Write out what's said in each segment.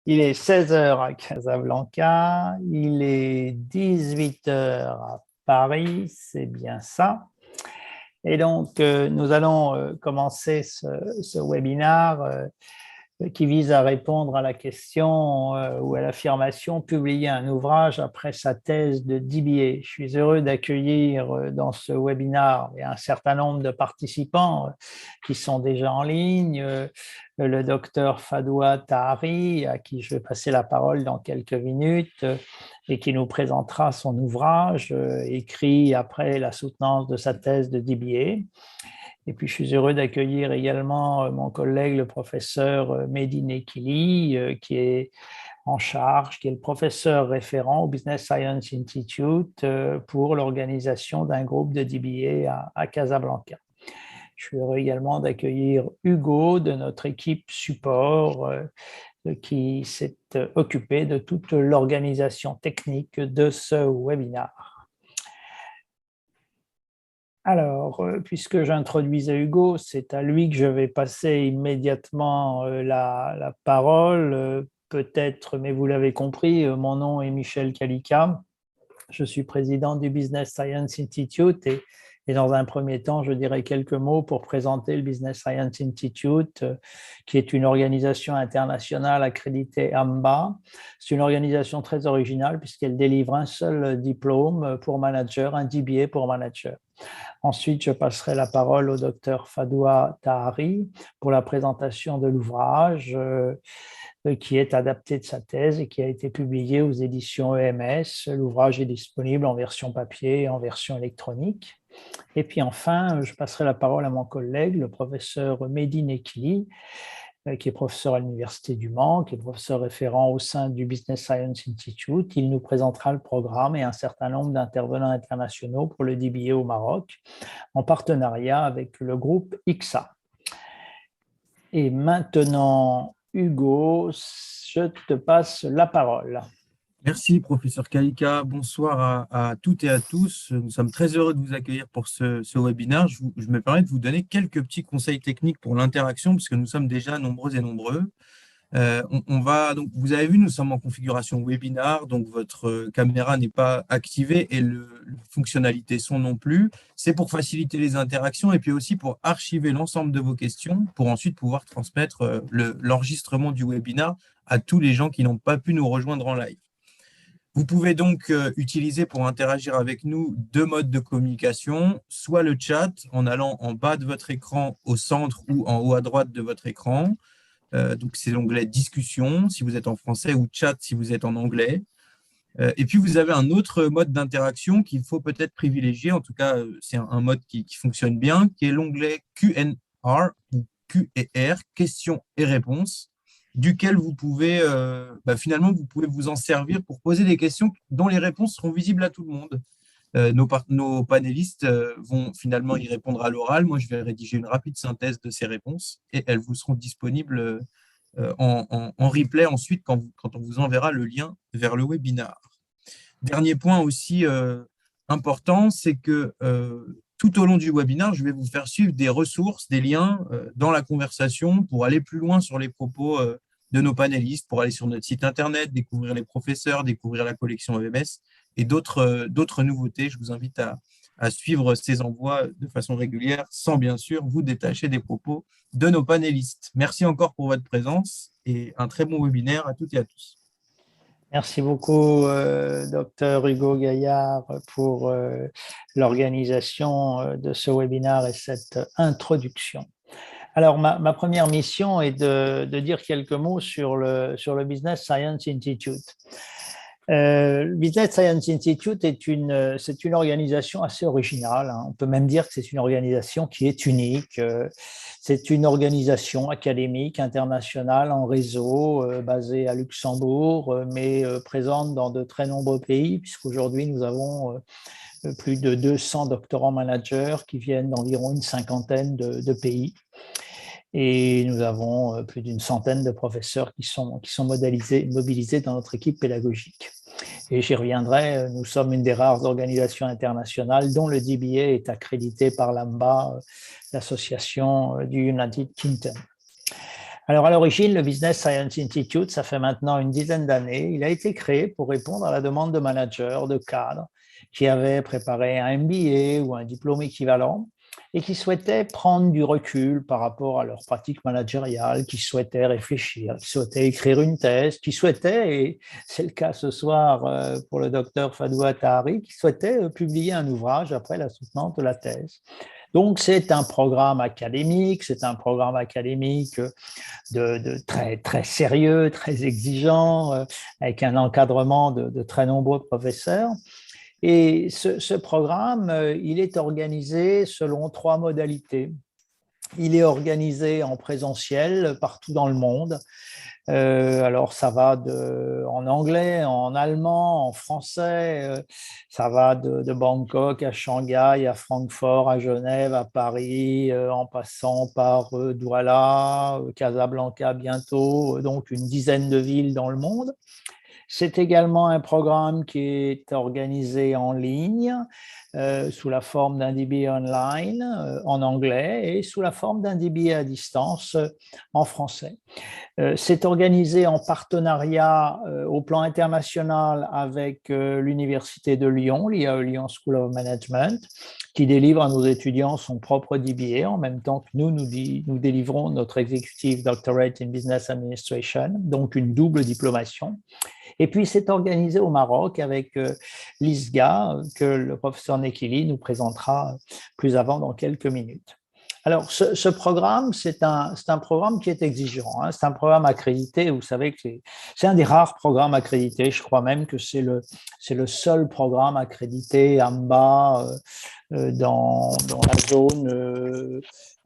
Il est 16 heures à Casablanca, il est 18 heures à Paris, c'est bien ça. Et donc, nous allons commencer ce webinaire qui vise à répondre à la question ou à l'affirmation publier un ouvrage après sa thèse de DBA. Je suis heureux d'accueillir dans ce webinaire un certain nombre de participants qui sont déjà en ligne. Le docteur Fadoua Tahari, à qui je vais passer la parole dans quelques minutes, et qui nous présentera son ouvrage écrit après la soutenance de sa thèse de DBA. Et puis, je suis heureux d'accueillir également mon collègue, le professeur Mehdi Nekili, qui est en charge, qui est le professeur référent au Business Science Institute pour l'organisation d'un groupe de DBA à Casablanca. Je suis heureux également d'accueillir Hugo de notre équipe support qui s'est occupé de toute l'organisation technique de ce webinaire. Alors, puisque j'introduisais Hugo, c'est à lui que je vais passer immédiatement la parole. Peut-être, mais vous l'avez compris, mon nom est Michel Kalika. Je suis président du Business Science Institute et dans un premier temps, je dirais quelques mots pour présenter le Business Science Institute, qui est une organisation internationale accréditée AMBA. C'est une organisation très originale puisqu'elle délivre un seul diplôme pour manager, un DBA pour manager. Ensuite, je passerai la parole au docteur Fadoua Tahari pour la présentation de l'ouvrage qui est adapté de sa thèse et qui a été publié aux éditions EMS. L'ouvrage est disponible en version papier et en version électronique. Et puis enfin, je passerai la parole à mon collègue, le professeur Mehdi Nekili, qui est professeur à l'Université du Mans, qui est professeur référent au sein du Business Science Institute. Il nous présentera le programme et un certain nombre d'intervenants internationaux pour le DBA au Maroc, en partenariat avec le groupe ICSA. Et maintenant, Hugo, je te passe la parole. Merci, professeur Kalika. Bonsoir à toutes et à tous. Nous sommes très heureux de vous accueillir pour ce webinaire. Je me permets de vous donner quelques petits conseils techniques pour l'interaction, puisque nous sommes déjà nombreux et nombreux. Donc, vous avez vu, nous sommes en configuration webinar, donc votre caméra n'est pas activée et les fonctionnalités sont non plus. C'est pour faciliter les interactions et puis aussi pour archiver l'ensemble de vos questions, pour ensuite pouvoir transmettre l'enregistrement du webinar à tous les gens qui n'ont pas pu nous rejoindre en live. Vous pouvez donc utiliser pour interagir avec nous deux modes de communication, soit le chat en allant en bas de votre écran au centre ou en haut à droite de votre écran. Donc, c'est l'onglet discussion si vous êtes en français ou chat si vous êtes en anglais. Et puis, vous avez un autre mode d'interaction qu'il faut peut-être privilégier. En tout cas, c'est un mode qui fonctionne bien, qui est l'onglet Q&R ou Q&R, questions et réponses, duquel vous pouvez, finalement, vous pouvez vous en servir pour poser des questions dont les réponses seront visibles à tout le monde. Nos panélistes vont finalement y répondre à l'oral. Moi, je vais rédiger une rapide synthèse de ces réponses et elles vous seront disponibles en replay ensuite quand on vous enverra le lien vers le webinar. Dernier point aussi important, c'est que tout au long du webinaire, je vais vous faire suivre des ressources, des liens dans la conversation pour aller plus loin sur les propos de nos panélistes, pour aller sur notre site internet, découvrir les professeurs, découvrir la collection EMS et d'autres nouveautés. Je vous invite à suivre ces envois de façon régulière, sans bien sûr vous détacher des propos de nos panélistes. Merci encore pour votre présence et un très bon webinaire à toutes et à tous. Merci beaucoup, docteur Hugo Gaillard, pour l'organisation de ce webinaire et cette introduction. Alors, ma première mission est de dire quelques mots sur le Business Science Institute. Le Business Science Institute c'est une organisation assez originale, hein. On peut même dire que c'est une organisation qui est unique. C'est une organisation académique internationale en réseau, basée à Luxembourg, mais présente dans de très nombreux pays, puisqu'aujourd'hui nous avons plus de 200 doctorants managers qui viennent d'environ une cinquantaine de pays. Et nous avons plus d'une centaine de professeurs qui sont mobilisés dans notre équipe pédagogique. Et j'y reviendrai, nous sommes une des rares organisations internationales dont le DBA est accrédité par l'AMBA, l'association du United Kingdom. Alors, à l'origine, le Business Science Institute, ça fait maintenant une dizaine d'années. Il a été créé pour répondre à la demande de managers, de cadres qui avaient préparé un MBA ou un diplôme équivalent et qui souhaitaient prendre du recul par rapport à leur pratique managériale, qui souhaitaient réfléchir, qui souhaitaient écrire une thèse, qui souhaitaient, et c'est le cas ce soir pour le docteur Fadou Attahari, qui souhaitait publier un ouvrage après la soutenance de la thèse. Donc, c'est un programme académique, très, très sérieux, très exigeant, avec un encadrement de très nombreux professeurs. Et ce programme, il est organisé selon trois modalités. Il est organisé en présentiel partout dans le monde. Alors, ça va en anglais, en allemand, en français. Ça va de Bangkok à Shanghai, à Francfort, à Genève, à Paris, en passant par Douala, Casablanca bientôt, donc une dizaine de villes dans le monde. C'est également un programme qui est organisé en ligne sous la forme d'un DBA online en anglais et sous la forme d'un DBA à distance en français. C'est organisé en partenariat au plan international avec l'Université de Lyon, l'IAE Lyon School of Management, qui délivre à nos étudiants son propre DBA en même temps que nous délivrons notre Executive Doctorate in Business Administration, donc une double diplomation. Et puis, c'est organisé au Maroc avec l'ISGA, que le professeur Nekili nous présentera plus avant dans quelques minutes. Alors, ce programme, c'est un programme qui est exigeant. Hein. C'est un programme accrédité. Vous savez que c'est un des rares programmes accrédités. Je crois même que c'est le seul programme accrédité AMBA dans la zone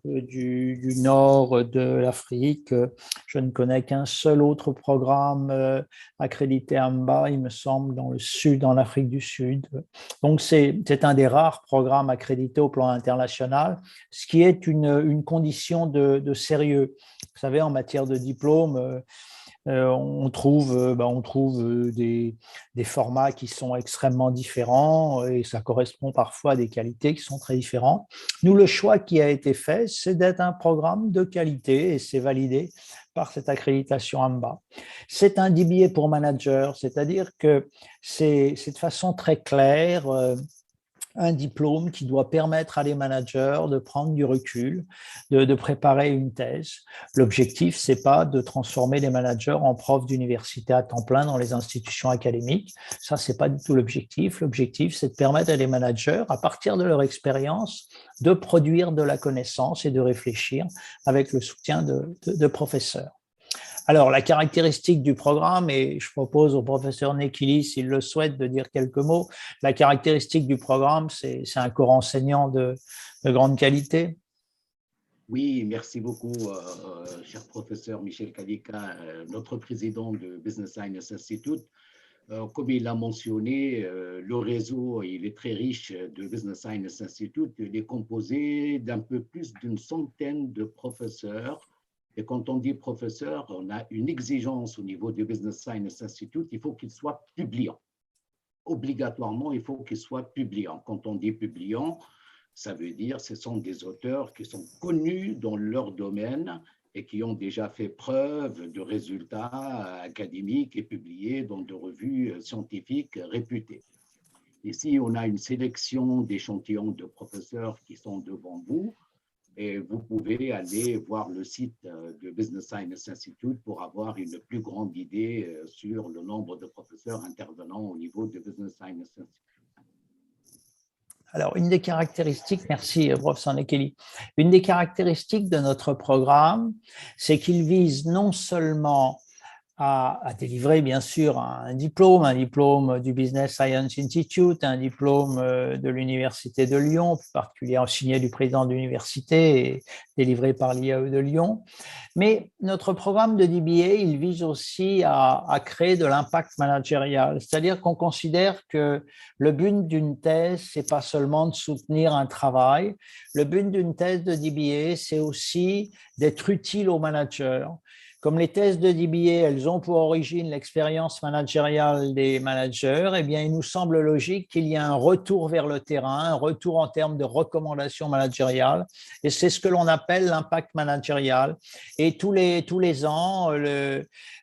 du nord de l'Afrique. Je ne connais qu'un seul autre programme accrédité AMBA, il me semble, dans le sud, en Afrique du Sud. Donc, c'est un des rares programmes accrédités au plan international, ce qui est une condition de sérieux. Vous savez, en matière de diplôme, on trouve des formats qui sont extrêmement différents et ça correspond parfois à des qualités qui sont très différentes. Nous, le choix qui a été fait, c'est d'être un programme de qualité et c'est validé par cette accréditation AMBA. C'est un DBA pour manager, c'est-à-dire que c'est de façon très claire un diplôme qui doit permettre à les managers de prendre du recul, de préparer une thèse. L'objectif, ce n'est pas de transformer les managers en profs d'université à temps plein dans les institutions académiques. Ça, ce n'est pas du tout l'objectif. L'objectif, c'est de permettre à les managers, à partir de leur expérience, de produire de la connaissance et de réfléchir avec le soutien de professeurs. Alors, la caractéristique du programme, et je propose au professeur Nekili, s'il le souhaite, de dire quelques mots, la caractéristique du programme, c'est un corps enseignant de grande qualité. Oui, merci beaucoup, cher professeur Michel Kadika, notre président de Business Science Institute. Comme il l'a mentionné, le réseau il est très riche de Business Science Institute. Il est composé d'un peu plus d'une centaine de professeurs. Et quand on dit professeur, on a une exigence au niveau du Business Science Institute, il faut qu'il soit publiant. Obligatoirement, il faut qu'il soit publiant. Quand on dit publiant, ça veut dire que ce sont des auteurs qui sont connus dans leur domaine et qui ont déjà fait preuve de résultats académiques et publiés dans des revues scientifiques réputées. Ici, on a une sélection d'échantillons de professeurs qui sont devant vous. Et vous pouvez aller voir le site de Business Science Institute pour avoir une plus grande idée sur le nombre de professeurs intervenant au niveau de Business Science Institute. Alors, une des caractéristiques, merci professeur Nekeli, une des caractéristiques de notre programme, c'est qu'il vise non seulement à délivrer bien sûr un diplôme du Business Science Institute, un diplôme de l'Université de Lyon, plus particulièrement signé du président de l'université et délivré par l'IAE de Lyon. Mais notre programme de DBA, il vise aussi à créer de l'impact managérial, c'est-à-dire qu'on considère que le but d'une thèse, c'est pas seulement de soutenir un travail, le but d'une thèse de DBA, c'est aussi d'être utile aux managers. Comme les thèses de DBA, elles ont pour origine l'expérience managériale des managers, eh bien, il nous semble logique qu'il y ait un retour vers le terrain, un retour en termes de recommandations managériales. Et c'est ce que l'on appelle l'impact managérial. Et tous les ans,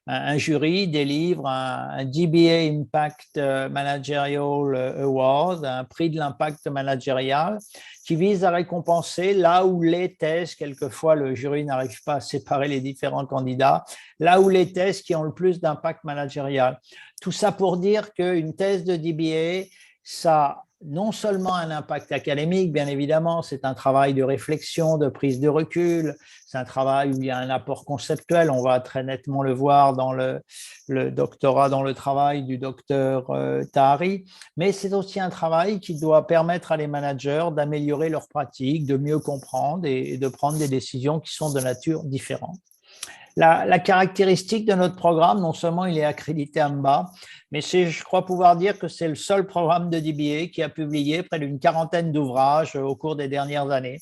un jury délivre un DBA Impact Managerial Award, un prix de l'impact managérial, qui vise à récompenser là où les thèses, quelquefois le jury n'arrive pas à séparer les différents candidats, là où les thèses qui ont le plus d'impact managérial. Tout ça pour dire qu'une thèse de DBA, ça a non seulement un impact académique, bien évidemment, c'est un travail de réflexion, de prise de recul, c'est un travail où il y a un apport conceptuel, on va très nettement le voir dans le doctorat, dans le travail du docteur Tahari, mais c'est aussi un travail qui doit permettre à les managers d'améliorer leurs pratiques, de mieux comprendre et de prendre des décisions qui sont de nature différente. La caractéristique de notre programme, non seulement il est accrédité AMBA, mais je crois pouvoir dire que c'est le seul programme de DBA qui a publié près d'une quarantaine d'ouvrages au cours des dernières années.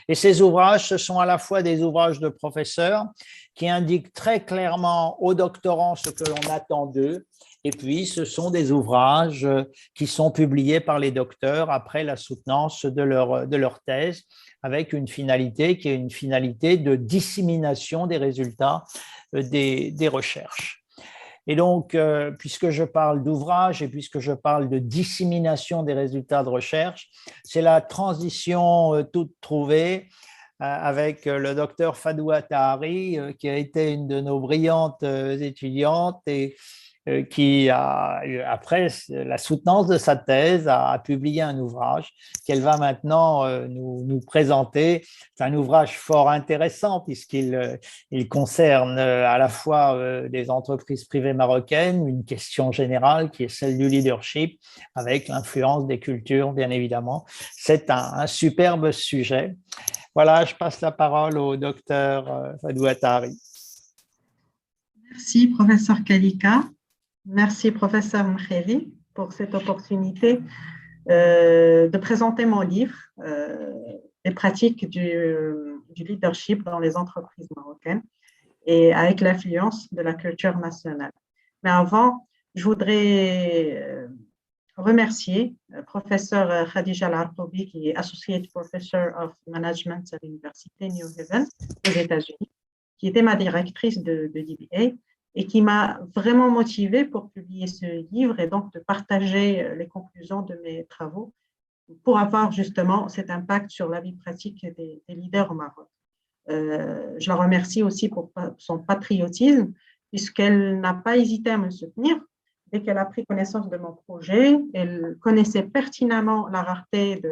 Et ces ouvrages, ce sont à la fois des ouvrages de professeurs qui indiquent très clairement aux doctorants ce que l'on attend d'eux, et puis ce sont des ouvrages qui sont publiés par les docteurs après la soutenance de leur thèse, avec une finalité qui est une finalité de dissémination des résultats des recherches. Et donc, puisque je parle d'ouvrage et puisque je parle de dissémination des résultats de recherche, c'est la transition toute trouvée avec le docteur Fadoua Tahari, qui a été une de nos brillantes étudiantes et qui, après la soutenance de sa thèse, a publié un ouvrage qu'elle va maintenant nous présenter. C'est un ouvrage fort intéressant puisqu'il concerne à la fois des entreprises privées marocaines, une question générale qui est celle du leadership, avec l'influence des cultures, bien évidemment. C'est un superbe sujet. Voilà, je passe la parole au docteur Fadoua Tahari. Merci, professeur Kalika. Merci, professeur Mkheli, pour cette opportunité de présenter mon livre, Les pratiques du leadership dans les entreprises marocaines et avec l'influence de la culture nationale. Mais avant, je voudrais remercier le professeur Khadija Al-Arqoubi, qui est Associate Professor of Management à l'Université New Haven aux États-Unis, qui était ma directrice de DBA et qui m'a vraiment motivée pour publier ce livre et donc de partager les conclusions de mes travaux pour avoir justement cet impact sur la vie pratique des leaders au Maroc. Je la remercie aussi pour son patriotisme, puisqu'elle n'a pas hésité à me soutenir. Dès qu'elle a pris connaissance de mon projet, elle connaissait pertinemment la rareté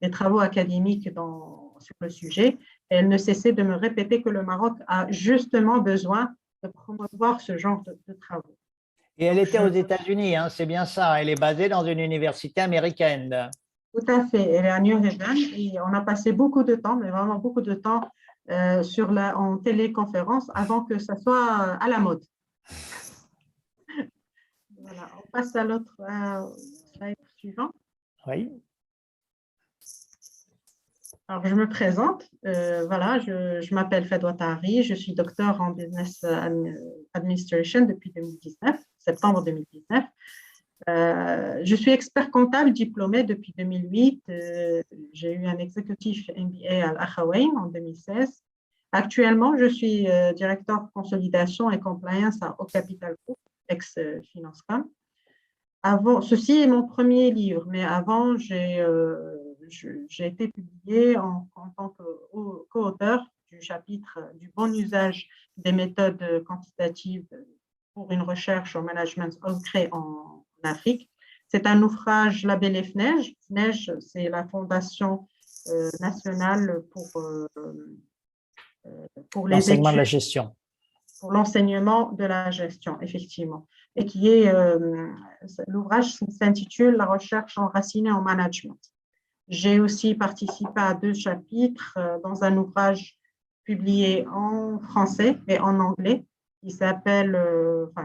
des travaux académiques sur le sujet. Et elle ne cessait de me répéter que le Maroc a justement besoin de promouvoir ce genre de travaux. Et elle était aux États-Unis, hein, c'est bien ça. Elle est basée dans une université américaine. Tout à fait. Elle est à New Haven et on a passé beaucoup de temps, mais vraiment beaucoup de temps en téléconférence avant que ça soit à la mode. Voilà, on passe à l'autre slide suivant. Oui. Alors, je me présente. Voilà, je m'appelle Fadoua Tahari. Je suis docteur en Business Administration depuis 2019, septembre 2019. Je suis expert comptable diplômé depuis 2008. J'ai eu un exécutif MBA à l'Akhawaïn en 2016. Actuellement, je suis directeur consolidation et compliance à Au Capital Group, ex-Financecom. Ceci est mon premier livre, mais avant, j'ai été publié en tant que co-auteur du chapitre du bon usage des méthodes quantitatives pour une recherche au management ancré en Afrique. C'est un ouvrage labellé FNEJ. FNEJ, c'est la Fondation nationale pour les l'enseignement de la gestion. Pour l'enseignement de la gestion, effectivement. Et qui est, l'ouvrage s'intitule La recherche enracinée en management. J'ai aussi participé à 2 chapitres dans un ouvrage publié en français et en anglais qui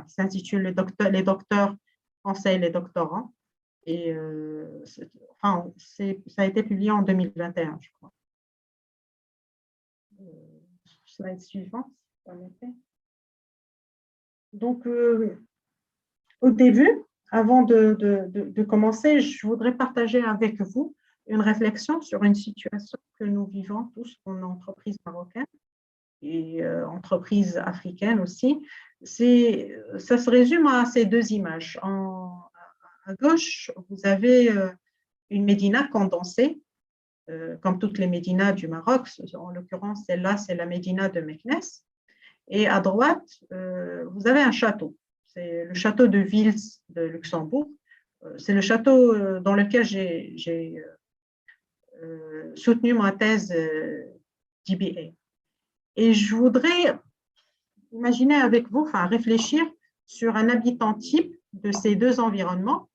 s'intitule Les docteurs conseillent les doctorants. Et ça a été publié en 2021, je crois. Slide suivant, en effet. Donc, au début, avant de commencer, je voudrais partager avec vous une réflexion sur une situation que nous vivons tous en entreprise marocaine et entreprise africaine aussi. Ça se résume à ces deux images. À gauche, vous avez une médina condensée, comme toutes les médinas du Maroc. En l'occurrence, celle-là, c'est la médina de Meknès. Et à droite, vous avez un château. C'est le château de Vils de Luxembourg. C'est le château dans lequel j'ai soutenu ma thèse d'IBA. Et je voudrais imaginer avec vous, enfin réfléchir sur un habitant type de ces deux environnements.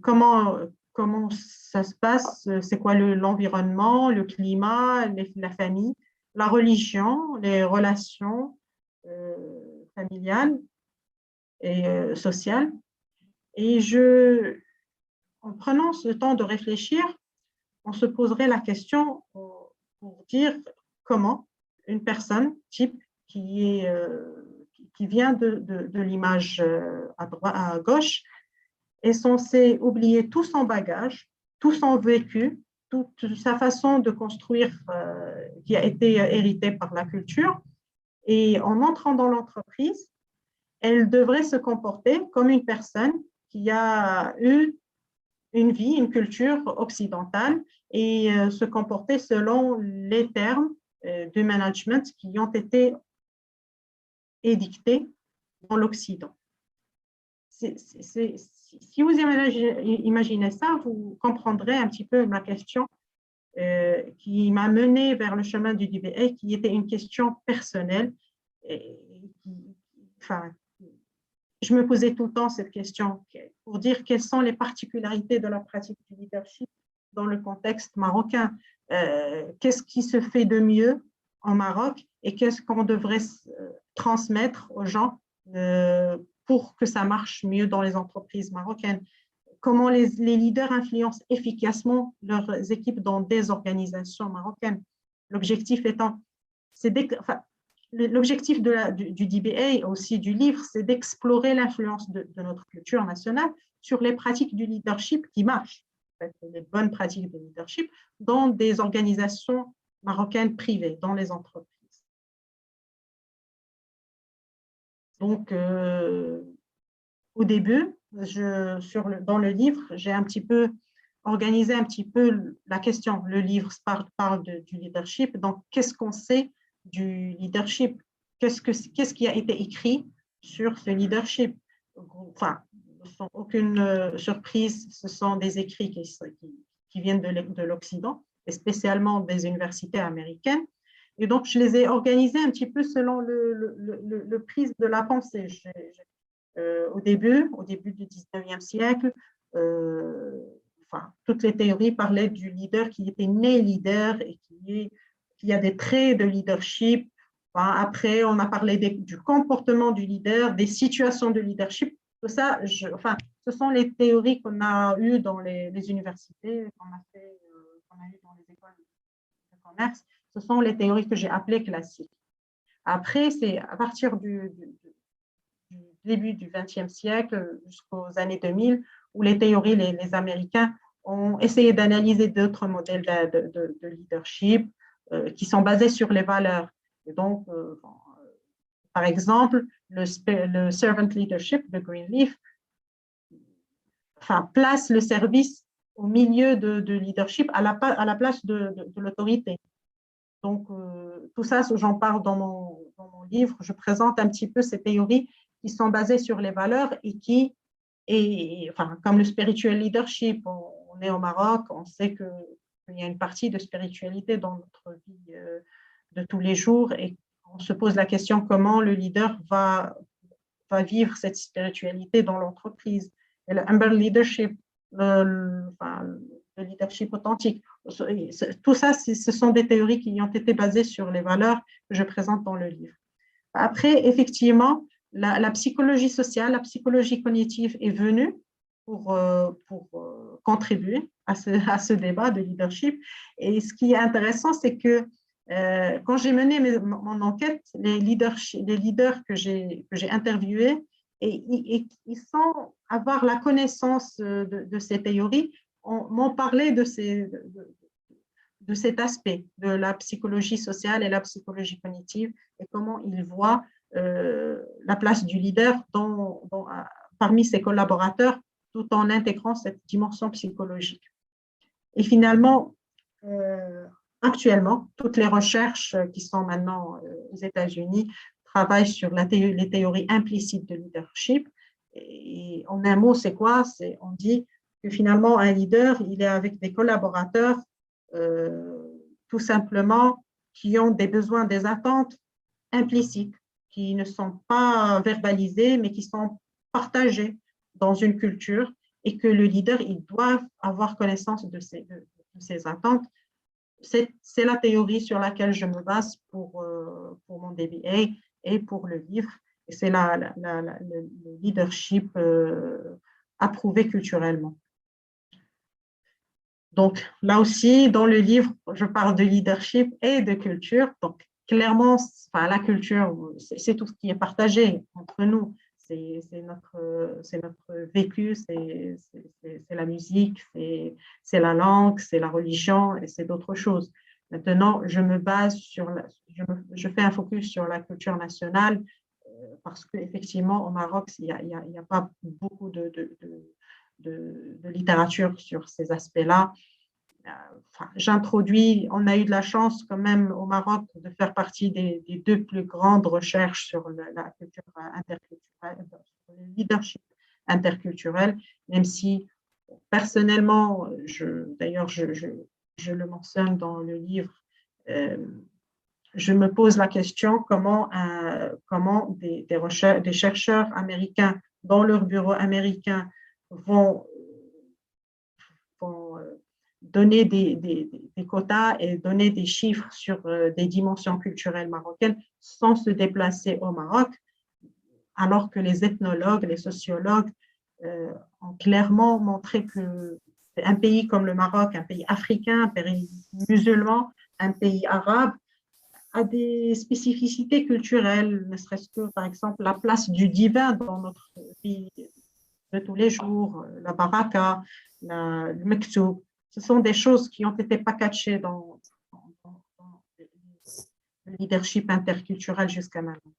Comment ça se passe, c'est quoi l'environnement, le climat, la famille, la religion, les relations familiales et sociales. Et en prenant ce temps de réfléchir, on se poserait la question pour dire comment une personne type qui vient de l'image à gauche est censée oublier tout son bagage, tout son vécu, toute sa façon de construire qui a été héritée par la culture. Et en entrant dans l'entreprise, elle devrait se comporter comme une personne qui a eu une vie, une culture occidentale et se comporter selon les termes de management qui ont été édictés dans l'Occident. Si vous imaginez ça, vous comprendrez un petit peu ma question qui m'a menée vers le chemin du DBA, qui était une question personnelle. Je me posais tout le temps cette question pour dire quelles sont les particularités de la pratique du leadership dans le contexte marocain. Qu'est-ce qui se fait de mieux en Maroc et qu'est-ce qu'on devrait transmettre aux gens pour que ça marche mieux dans les entreprises marocaines. Comment les leaders influencent efficacement leurs équipes dans des organisations marocaines. L'objectif étant, l'objectif du DBA, aussi du livre, c'est d'explorer l'influence de notre culture nationale sur les pratiques du leadership qui marchent, les bonnes pratiques de leadership, dans des organisations marocaines privées, dans les entreprises. Donc, au début, dans le livre, j'ai un petit peu organisé un petit peu la question. Le livre parle du leadership. Donc, qu'est-ce qu'on sait du leadership? Qu'est-ce qui a été écrit sur ce leadership? Enfin, sans aucune surprise, ce sont des écrits qui viennent de l'Occident, et spécialement des universités américaines. Et donc, je les ai organisés un petit peu selon le prisme de la pensée. Au début du 19e siècle, toutes les théories parlaient du leader qui était né leader et qui a des traits de leadership. Après, on a parlé du comportement du leader, des situations de leadership. Tout ça, ce sont les théories qu'on a eues dans les universités, qu'on a eues dans les écoles de commerce. Ce sont les théories que j'ai appelées classiques. Après, c'est à partir du début du XXe siècle jusqu'aux années 2000, où les théories, les Américains ont essayé d'analyser d'autres modèles de leadership qui sont basés sur les valeurs. Et donc, par exemple, le servant leadership de Greenleaf place le service au milieu de leadership à la place de l'autorité. Donc, tout ça, j'en parle dans mon livre. Je présente un petit peu ces théories qui sont basées sur les valeurs et comme le spiritual leadership, on est au Maroc, on sait qu'il y a une partie de spiritualité dans notre vie de tous les jours et on se pose la question comment le leader va vivre cette spiritualité dans l'entreprise. Et le humble leadership, le leadership authentique, tout ça, ce sont des théories qui ont été basées sur les valeurs que je présente dans le livre. Après, effectivement, la psychologie sociale, la psychologie cognitive est venue pour contribuer à ce débat de leadership. Et ce qui est intéressant, c'est que Quand j'ai mené mon enquête, les leaders que j'ai interviewés, et ils sans avoir la connaissance de ces théories, m'ont parlé de cet aspect de la psychologie sociale et la psychologie cognitive et comment ils voient la place du leader parmi ses collaborateurs tout en intégrant cette dimension psychologique. Et finalement, actuellement, toutes les recherches qui sont maintenant aux États-Unis travaillent sur les théories implicites de leadership. Et en un mot, c'est quoi? On dit que finalement, un leader, il est avec des collaborateurs tout simplement qui ont des besoins, des attentes implicites, qui ne sont pas verbalisés, mais qui sont partagés dans une culture et que le leader, il doit avoir connaissance de ces attentes. C'est la théorie sur laquelle je me base pour mon DBA et pour le livre. Et c'est le leadership approuvé culturellement. Donc, là aussi, dans le livre, je parle de leadership et de culture. Donc, clairement, la culture, c'est tout ce qui est partagé entre nous. C'est notre vécu, c'est la musique, c'est la langue, c'est la religion et c'est d'autres choses. Maintenant, je me base je fais un focus sur la culture nationale parce qu'effectivement, au Maroc, il n'y a pas beaucoup de littérature sur ces aspects-là. On a eu de la chance quand même au Maroc de faire partie des 2 plus grandes recherches sur la culture interculturelle, sur le leadership interculturel, même si personnellement, d'ailleurs je le mentionne dans le livre, je me pose la question comment des chercheurs américains dans leur bureau américain vont donner des quotas et donner des chiffres sur des dimensions culturelles marocaines sans se déplacer au Maroc, alors que les ethnologues, les sociologues ont clairement montré que un pays comme le Maroc, un pays africain, un pays musulman, un pays arabe, a des spécificités culturelles, ne serait-ce que, par exemple, la place du divin dans notre vie de tous les jours, la baraka, le mektoub. Ce sont des choses qui ont été packagées dans le leadership interculturel jusqu'à maintenant.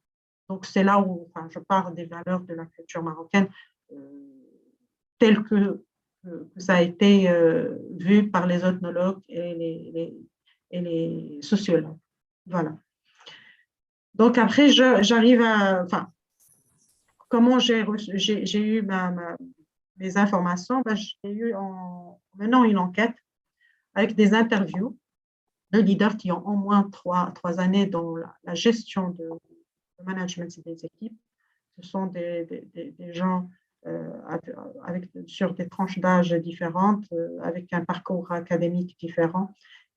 Donc, c'est là où je parle des valeurs de la culture marocaine telles que ça a été vu par les ethnologues et les sociologues. Voilà. Donc, après, j'arrive à… comment j'ai eu mes informations? J'ai eu en menant une enquête avec des interviews de leaders qui ont au moins trois années dans la gestion de management des équipes. Ce sont des gens sur des tranches d'âge différentes, avec un parcours académique différent,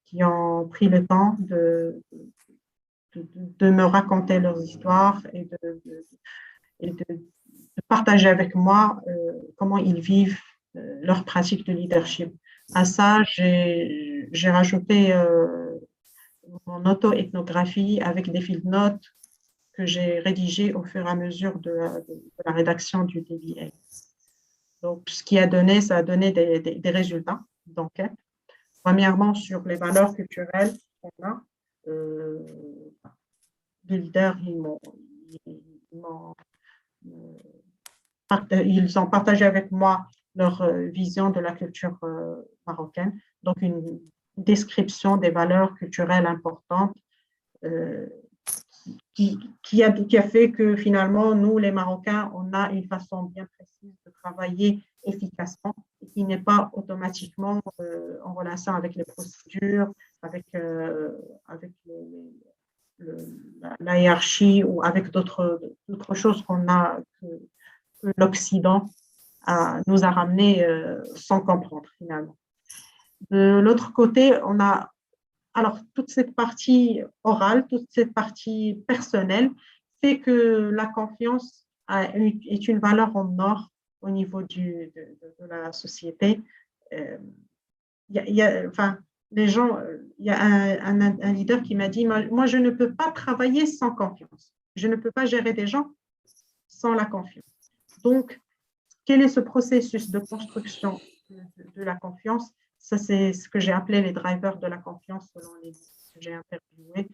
qui ont pris le temps de me raconter leurs histoires et de partager avec moi comment ils vivent leur pratique de leadership. À ça, j'ai rajouté mon auto-ethnographie avec des field notes que j'ai rédigées au fur et à mesure de la rédaction du DBA. Donc, ça a donné des résultats d'enquête. Premièrement, sur les valeurs culturelles qu'on a. Les leaders, ils ont partagé avec moi leur vision de la culture marocaine, donc une description des valeurs culturelles importantes qui a fait que finalement, nous, les Marocains, on a une façon bien précise de travailler efficacement et qui n'est pas automatiquement en relation avec les procédures, avec la hiérarchie ou avec d'autres choses que l'Occident nous a ramené sans comprendre finalement. De l'autre côté, on a alors toute cette partie orale, toute cette partie personnelle fait que la confiance est une valeur en or au niveau de la société. les gens, il y a un leader qui m'a dit, moi, je ne peux pas travailler sans confiance. Je ne peux pas gérer des gens sans la confiance. Donc, quel est ce processus de construction de la confiance? Ça, c'est ce que j'ai appelé les drivers de la confiance selon les que j'ai interviewés.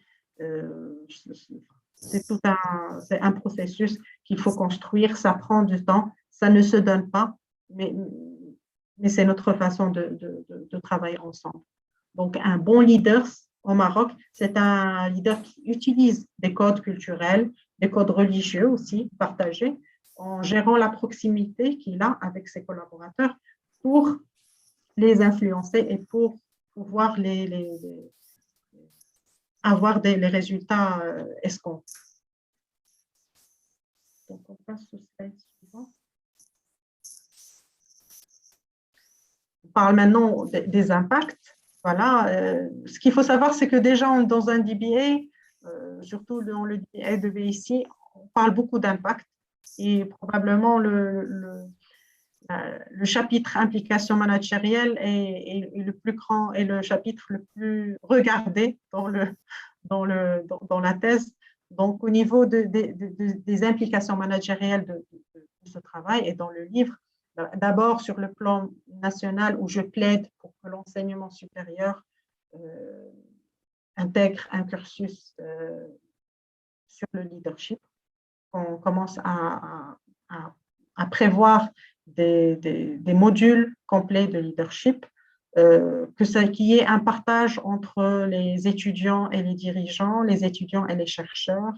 C'est un processus qu'il faut construire, ça prend du temps, ça ne se donne pas, mais c'est notre façon de travailler ensemble. Donc, un bon leader au Maroc, c'est un leader qui utilise des codes culturels, des codes religieux aussi partagés, en gérant la proximité qu'il a avec ses collaborateurs pour les influencer et pour pouvoir avoir les résultats escomptés. Donc, on passe au slide suivant. On parle maintenant des impacts. Voilà. Ce qu'il faut savoir, c'est que déjà dans un DBA, surtout dans le DBA de BIC, on parle beaucoup d'impact et probablement le chapitre implication managérielle est le plus grand et le chapitre le plus regardé dans la thèse. Donc, au niveau des implications managérielles de ce travail et dans le livre, d'abord sur le plan national où je plaide pour que l'enseignement supérieur intègre un cursus sur le leadership. On commence à prévoir des modules complets de leadership, qu'il y ait un partage entre les étudiants et les dirigeants, les étudiants et les chercheurs,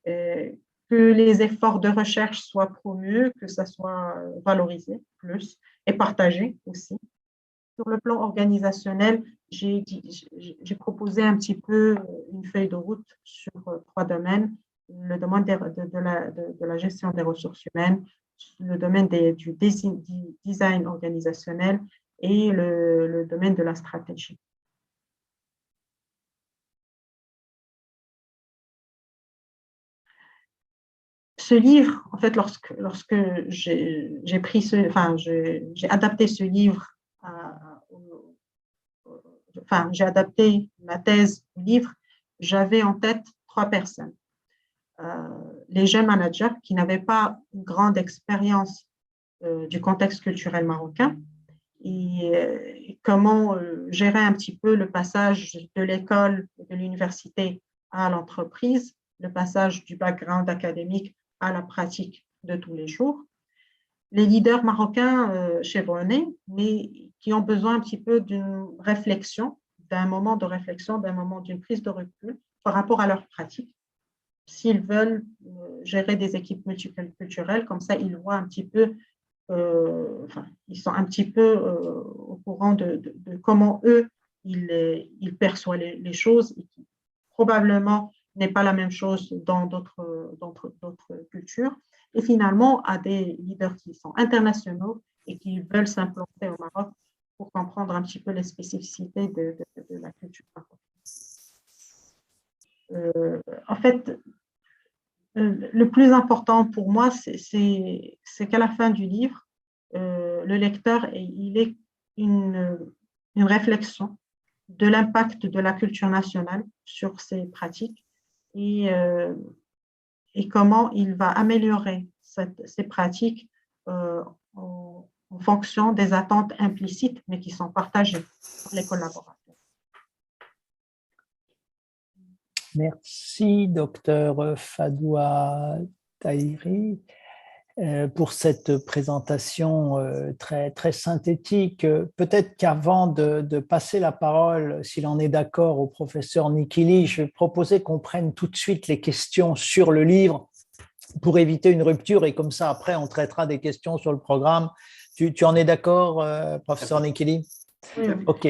que les efforts de recherche soient promus, que ça soit valorisé plus et partagé aussi. Sur le plan organisationnel, j'ai proposé un petit peu une feuille de route sur 3 domaines, le domaine de la gestion des ressources humaines, le domaine du design organisationnel et le domaine de la stratégie. Ce livre, en fait, lorsque j'ai adapté ce livre, j'ai adapté ma thèse au livre, j'avais en tête 3 personnes. Les jeunes managers qui n'avaient pas une grande expérience du contexte culturel marocain et comment gérer un petit peu le passage de l'école et de l'université à l'entreprise, le passage du background académique à la pratique de tous les jours. Les leaders marocains chevronnés, mais qui ont besoin un petit peu d'une réflexion, d'un moment de réflexion, d'un moment d'une prise de recul par rapport à leur pratique. S'ils veulent gérer des équipes multiculturelles, comme ça, ils voient un petit peu, ils sont un petit peu au courant de comment eux, ils perçoivent les choses, et qui probablement n'est pas la même chose dans d'autres cultures. Et finalement, à des leaders qui sont internationaux et qui veulent s'implanter au Maroc pour comprendre un petit peu les spécificités de la culture marocaine. En fait, le plus important pour moi, c'est qu'à la fin du livre, le lecteur, il ait une réflexion de l'impact de la culture nationale sur ses pratiques et comment il va améliorer ces pratiques en fonction des attentes implicites, mais qui sont partagées par les collaborateurs. Merci, docteur Fadoua Tahiri, pour cette présentation très, très synthétique. Peut-être qu'avant de passer la parole, s'il en est d'accord, au professeur Nikili, je vais proposer qu'on prenne tout de suite les questions sur le livre pour éviter une rupture et comme ça, après, on traitera des questions sur le programme. Tu en es d'accord, professeur Nikili? Oui. OK.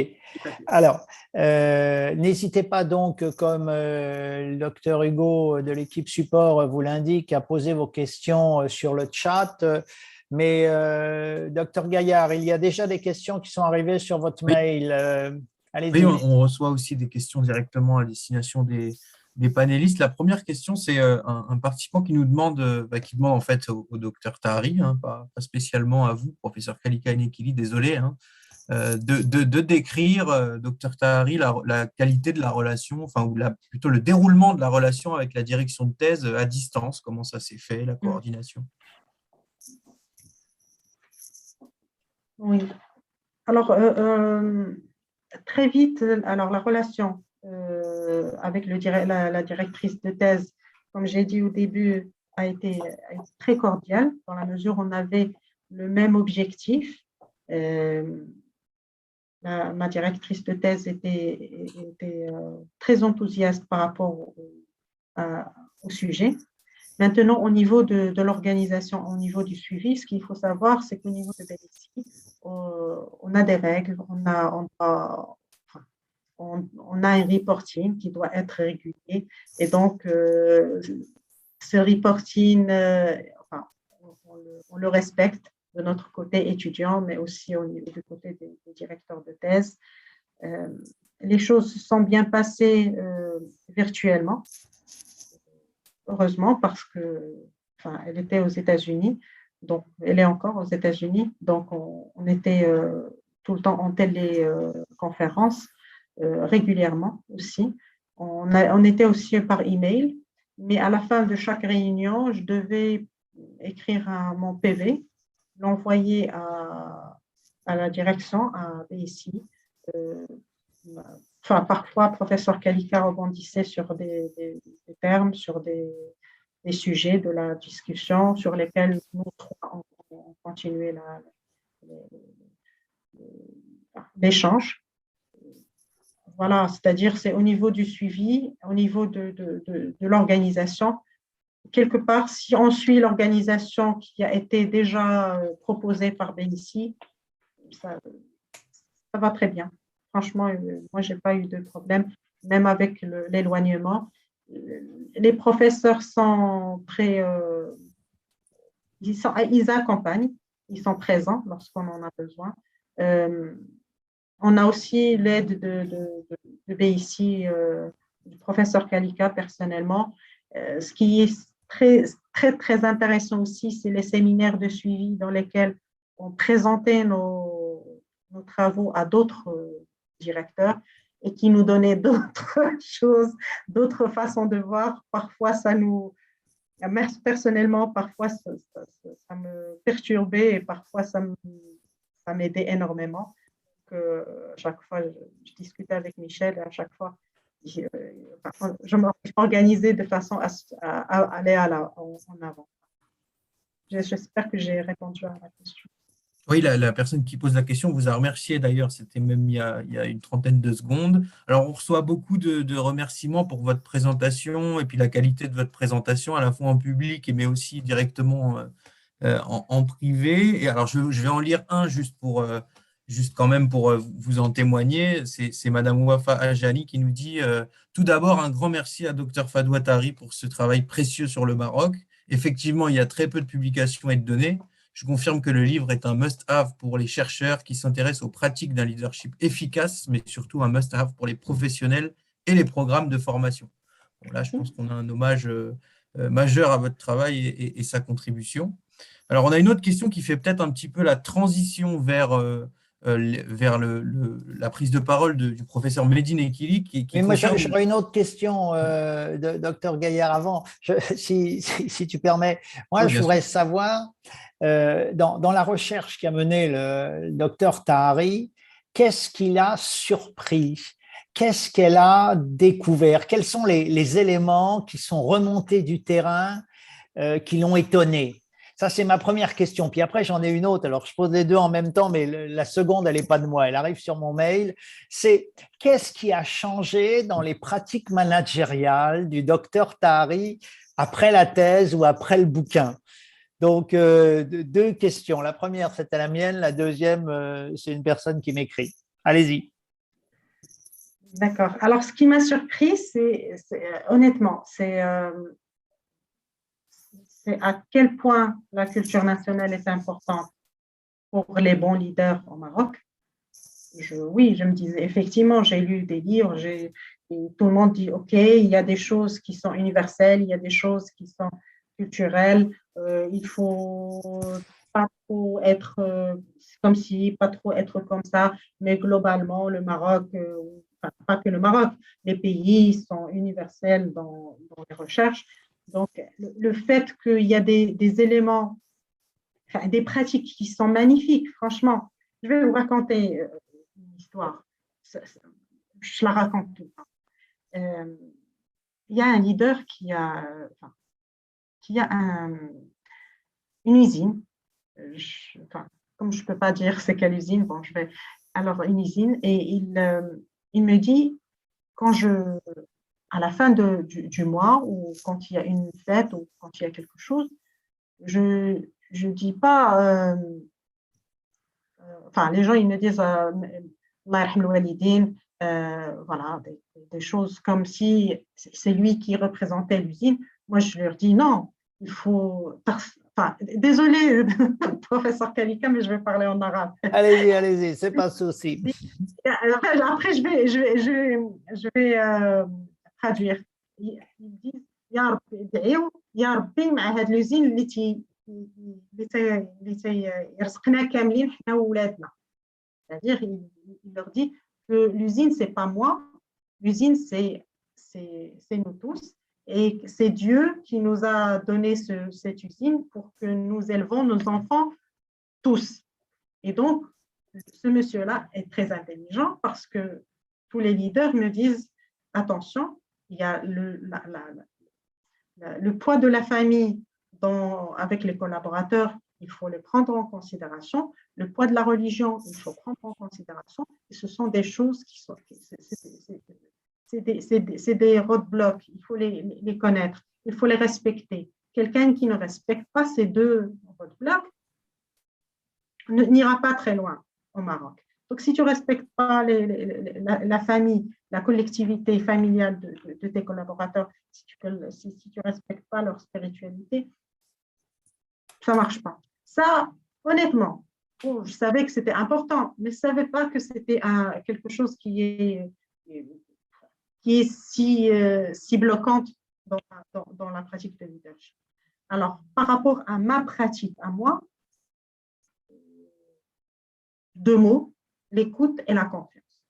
Alors, n'hésitez pas donc, comme le docteur Hugo de l'équipe support vous l'indique, à poser vos questions sur le chat. Mais, docteur Gaillard, il y a déjà des questions qui sont arrivées sur votre mail. Allez-y. Oui, on reçoit aussi des questions directement à destination des panélistes. La première question, c'est un participant qui nous demande, qui demande en fait au docteur Tahiri, pas spécialement à vous, professeur Kalika Nekili, désolé, de décrire, docteur Tahari, la qualité de la relation, enfin, ou plutôt le déroulement de la relation avec la direction de thèse à distance, comment ça s'est fait, la coordination. Oui. Alors, très vite, alors la relation avec la directrice de thèse, comme j'ai dit au début, a été très cordiale dans la mesure où on avait le même objectif. Ma directrice de thèse était très enthousiaste par rapport au sujet. Maintenant, au niveau de l'organisation, au niveau du suivi, ce qu'il faut savoir, c'est qu'au niveau de BNC, on a des règles, on a un reporting qui doit être régulier. Et donc, ce reporting, on le respecte de notre côté étudiant, mais aussi du côté des directeurs de thèse. Les choses se sont bien passées virtuellement, heureusement, parce qu'elle était aux États-Unis, donc elle est encore aux États-Unis, donc on était tout le temps en téléconférence régulièrement aussi. On était aussi par email, mais à la fin de chaque réunion, je devais écrire mon PV, l'envoyer à la direction, à BSI. Parfois, professeur Kalika rebondissait sur des termes, sur des sujets de la discussion sur lesquels nous trois, on continuait l'échange. Voilà, c'est-à-dire c'est au niveau du suivi, au niveau de l'organisation. Quelque part, si on suit l'organisation qui a été déjà proposée par BNC, ça va très bien. Franchement, moi, je n'ai pas eu de problème, même avec l'éloignement. Les professeurs sont très… ils accompagnent, ils sont présents lorsqu'on en a besoin. On a aussi l'aide de BIC, du professeur Kalika personnellement. Ce qui est très, très, très intéressant aussi, c'est les séminaires de suivi dans lesquels on présentait nos travaux à d'autres directeurs et qui nous donnaient d'autres choses, d'autres façons de voir. Parfois, personnellement, parfois, ça me perturbait et parfois, ça m'aidait énormément. À chaque fois, je discutais avec Michel et à chaque fois, je m'organisais de façon à aller en avant. J'espère que j'ai répondu à la question. Oui, la personne qui pose la question vous a remercié d'ailleurs, c'était même il y a une trentaine de secondes. Alors, on reçoit beaucoup de remerciements pour votre présentation et puis la qualité de votre présentation, à la fois en public mais aussi directement en privé. Et alors, je vais en lire un juste quand même pour vous en témoigner. C'est Madame Wafa Ajani qui nous dit tout d'abord, un grand merci à Dr Fadwa Tahari pour ce travail précieux sur le Maroc. Effectivement, il y a très peu de publications et de données. Je confirme que le livre est un must-have pour les chercheurs qui s'intéressent aux pratiques d'un leadership efficace, mais surtout un must-have pour les professionnels et les programmes de formation. Bon, là, je pense qu'on a un hommage majeur à votre travail et sa contribution. Alors, on a une autre question qui fait peut-être un petit peu la transition vers la prise de parole du professeur Medine Ekili. Mais moi, j'aurais une autre question, docteur Gaillard, avant, si tu permets. Moi, oui, je voudrais savoir, dans la recherche qu'a menée le docteur Tahari, qu'est-ce qu'il a surpris? Qu'est-ce qu'elle a découvert? Quels sont les éléments qui sont remontés du terrain qui l'ont étonné? Ça, c'est ma première question. Puis après, j'en ai une autre. Alors, je pose les deux en même temps, mais la seconde, elle n'est pas de moi. Elle arrive sur mon mail. C'est qu'est-ce qui a changé dans les pratiques managériales du docteur Tahari après la thèse ou après le bouquin? Donc, deux questions. La première, c'était la mienne. La deuxième, c'est une personne qui m'écrit. Allez-y. D'accord. Alors, ce qui m'a surpris, honnêtement, c'est à quel point la culture nationale est importante pour les bons leaders au Maroc. Oui, je me disais, effectivement, j'ai lu des livres, et tout le monde dit, OK, il y a des choses qui sont universelles, il y a des choses qui sont culturelles, il faut pas trop être comme si, pas trop être comme ça, mais globalement, le Maroc, enfin, pas que le Maroc, les pays sont universels dans les recherches. Donc, le fait qu'il y a des éléments, enfin, des pratiques qui sont magnifiques, franchement. Je vais vous raconter une histoire. Je la raconte tout le temps. Il y a un leader qui a une usine. Enfin, comme je ne peux pas dire c'est quelle usine, bon, je vais. Alors, une usine, et il me dit, à la fin du mois, ou quand il y a une fête, ou quand il y a quelque chose, je ne dis pas. Enfin, les gens, ils me disent Allah yarham al-walidin, voilà, des choses comme si c'est lui qui représentait l'usine. Moi, je leur dis non, il faut. Enfin, désolé, professeur Kalika, mais je vais parler en arabe. Allez-y, c'est pas souci. Après, je vais traduire. Ils disent يا ربي ادعيو يا ربي مع هاد لوزين اللي يرزقنا كاملين حنا وولادنا. C'est-à-dire, il leur dit que l'usine, c'est pas moi, l'usine, c'est nous tous, et c'est Dieu qui nous a donné cette usine pour que nous élevons nos enfants tous. Et donc, ce monsieur-là est très intelligent parce que tous les leaders me disent, attention, il y a le poids de la famille avec les collaborateurs, il faut les prendre en considération. Le poids de la religion, il faut prendre en considération. Et ce sont des choses qui sont... C'est des roadblocks, il faut les connaître, il faut les respecter. Quelqu'un qui ne respecte pas ces deux roadblocks n'ira pas très loin au Maroc. Donc, si tu ne respectes pas la famille, la collectivité familiale de tes collaborateurs, si tu ne respectes pas leur spiritualité, ça ne marche pas. Ça, honnêtement, je savais que c'était important, mais je ne savais pas que c'était quelque chose qui est si bloquante dans la pratique de leadership. Alors, par rapport à ma pratique, à moi, 2 mots, l'écoute et la confiance.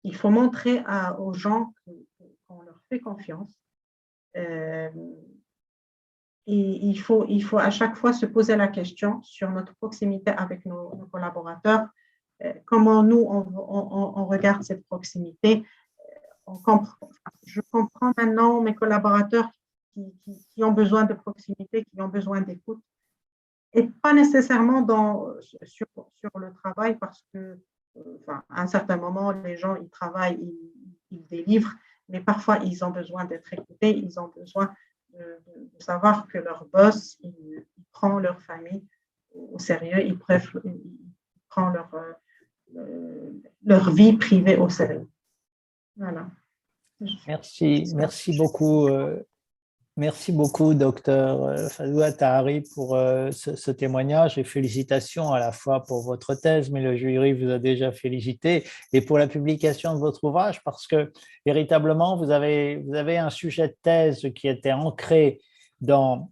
Il faut montrer aux gens qu'on leur fait confiance. Et il faut à chaque fois se poser la question sur notre proximité avec nos collaborateurs, comment nous, on regarde cette proximité. Je comprends maintenant mes collaborateurs qui ont besoin de proximité, qui ont besoin d'écoute, et pas nécessairement sur le travail, parce que à un certain moment, les gens, ils travaillent, ils délivrent, mais parfois, ils ont besoin d'être écoutés, ils ont besoin de savoir que leur boss, il prend leur famille au sérieux, il prend leur vie privée au sérieux. Voilà. Merci beaucoup. Merci beaucoup, docteur Fadwa Tahari, pour ce témoignage, et félicitations à la fois pour votre thèse, mais le jury vous a déjà félicité, et pour la publication de votre ouvrage, parce que véritablement, vous avez un sujet de thèse qui était ancré dans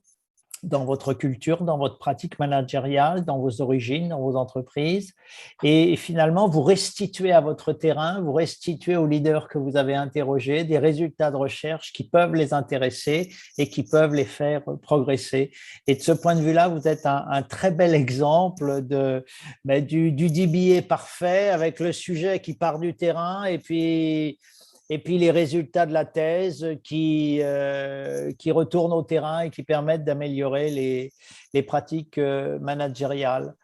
votre culture, dans votre pratique managériale, dans vos origines, dans vos entreprises. Et finalement, vous restituez à votre terrain, vous restituez aux leaders que vous avez interrogés des résultats de recherche qui peuvent les intéresser et qui peuvent les faire progresser. Et de ce point de vue-là, vous êtes un très bel exemple du DBA parfait, avec le sujet qui part du terrain et puis les résultats de la thèse qui retournent au terrain et qui permettent d'améliorer les pratiques managériales.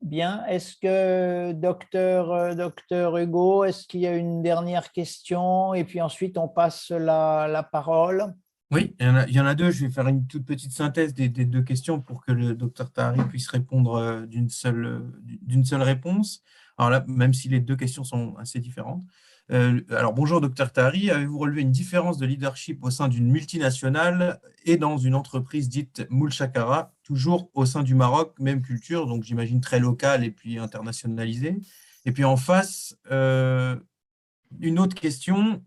Bien, est-ce que, docteur Hugo, est-ce qu'il y a une dernière question? Et puis ensuite, on passe la parole. Oui, il y en a 2. Je vais faire une toute petite synthèse des 2 questions pour que le docteur Tahari puisse répondre d'une seule réponse. Alors là, même si les 2 questions sont assez différentes. Alors, bonjour, docteur Tahari. Avez-vous relevé une différence de leadership au sein d'une multinationale et dans une entreprise dite Moul Shakara, toujours au sein du Maroc, même culture, donc j'imagine très locale et puis internationalisée? Et puis en face, une autre question.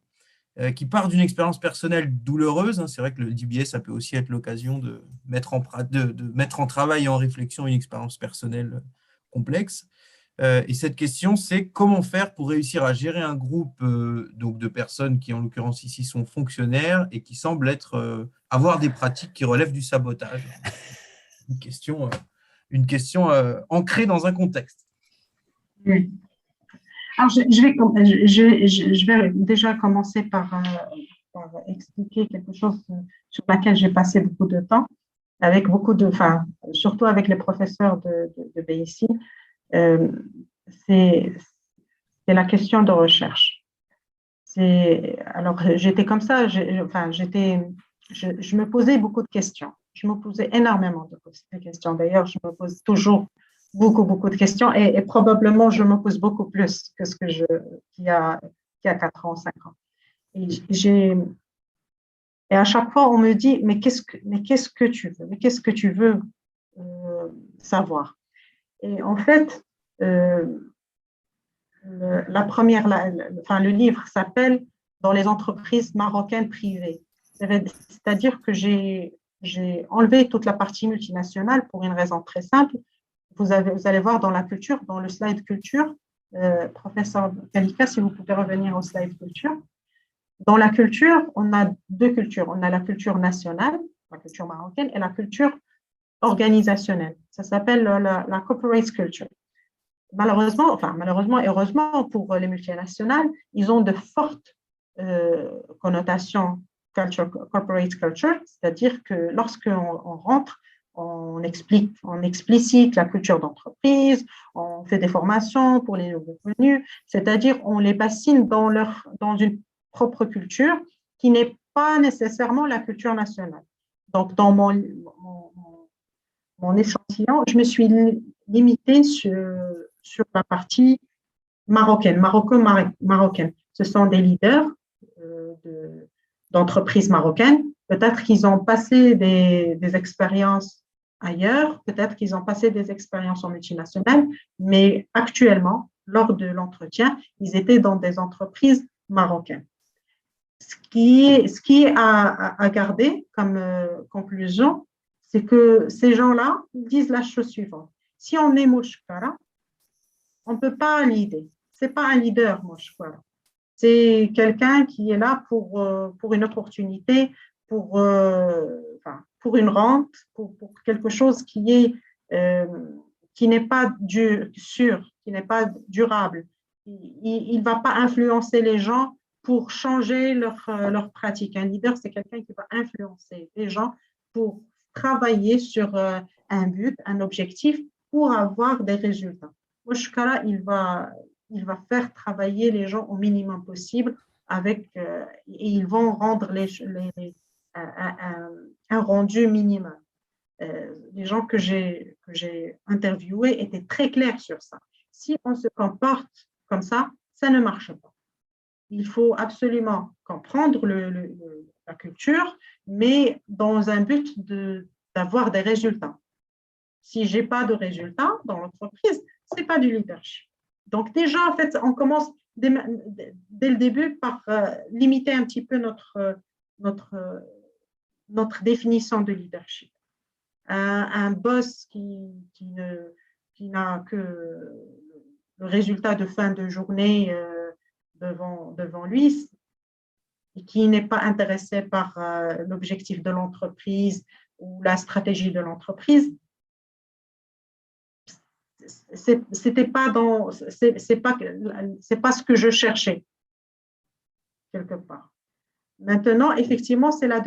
qui part d'une expérience personnelle douloureuse. Hein. C'est vrai que le DBA, ça peut aussi être l'occasion de mettre en travail et en réflexion une expérience personnelle complexe. Et cette question, c'est comment faire pour réussir à gérer un groupe donc de personnes qui, en l'occurrence ici, sont fonctionnaires et qui semblent avoir des pratiques qui relèvent du sabotage. Une question ancrée dans un contexte. Oui. Alors, je vais déjà commencer par expliquer quelque chose sur laquelle j'ai passé beaucoup de temps, avec surtout avec les professeurs de BIC. C'est la question de recherche. Alors, j'étais comme ça, je me posais beaucoup de questions. Je me posais énormément de questions. D'ailleurs, je me pose toujours beaucoup de questions et probablement je me pose beaucoup plus que qu'il y a 4 ans, 5 ans. Et à chaque fois, on me dit, mais qu'est-ce que tu veux? Mais qu'est-ce que tu veux savoir? Et en fait, le livre s'appelle Dans les entreprises marocaines privées. C'est-à-dire que j'ai enlevé toute la partie multinationale pour une raison très simple. Vous allez voir dans la culture, dans le slide culture, professeur Kalika, si vous pouvez revenir au slide culture. Dans la culture, on a 2 cultures. On a la culture nationale, la culture marocaine, et la culture organisationnelle. Ça s'appelle la corporate culture. Malheureusement et heureusement pour les multinationales, ils ont de fortes connotations corporate culture, c'est-à-dire que lorsqu'on rentre, on explicite la culture d'entreprise, on fait des formations pour les nouveaux venus, c'est-à-dire on les bassine dans une propre culture qui n'est pas nécessairement la culture nationale. Donc, dans mon échantillon, je me suis limitée sur la partie marocaine, marocaine. Ce sont des leaders d'entreprises marocaines. Peut-être qu'ils ont passé des expériences ailleurs, peut-être qu'ils ont passé des expériences en multinationale, mais actuellement, lors de l'entretien, ils étaient dans des entreprises marocaines. Ce qui est à garder comme conclusion, c'est que ces gens-là disent la chose suivante. Si on est Mouchkara, on ne peut pas leader. Ce n'est pas un leader, Mouchkara. C'est quelqu'un qui est là pour une opportunité, pour une rente, pour quelque chose qui n'est pas sûr, qui n'est pas durable. Il ne va pas influencer les gens pour changer leur pratique. Un leader, c'est quelqu'un qui va influencer les gens pour travailler sur un but, un objectif, pour avoir des résultats. Mouchkara, il va faire travailler les gens au minimum possible et ils vont rendre un rendu minimum. Les gens que j'ai interviewés étaient très clairs sur ça. Si on se comporte comme ça ne marche pas. Il faut absolument comprendre la culture, mais dans un but d'avoir des résultats. Si je n'ai pas de résultats dans l'entreprise, ce n'est pas du leadership. Donc déjà, en fait, on commence dès le début par limiter un petit peu notre définition de leadership. Un boss qui n'a que le résultat de fin de journée devant lui et qui n'est pas intéressé par l'objectif de l'entreprise ou la stratégie de l'entreprise, c'est pas ce que je cherchais quelque part. Maintenant, effectivement, c'est la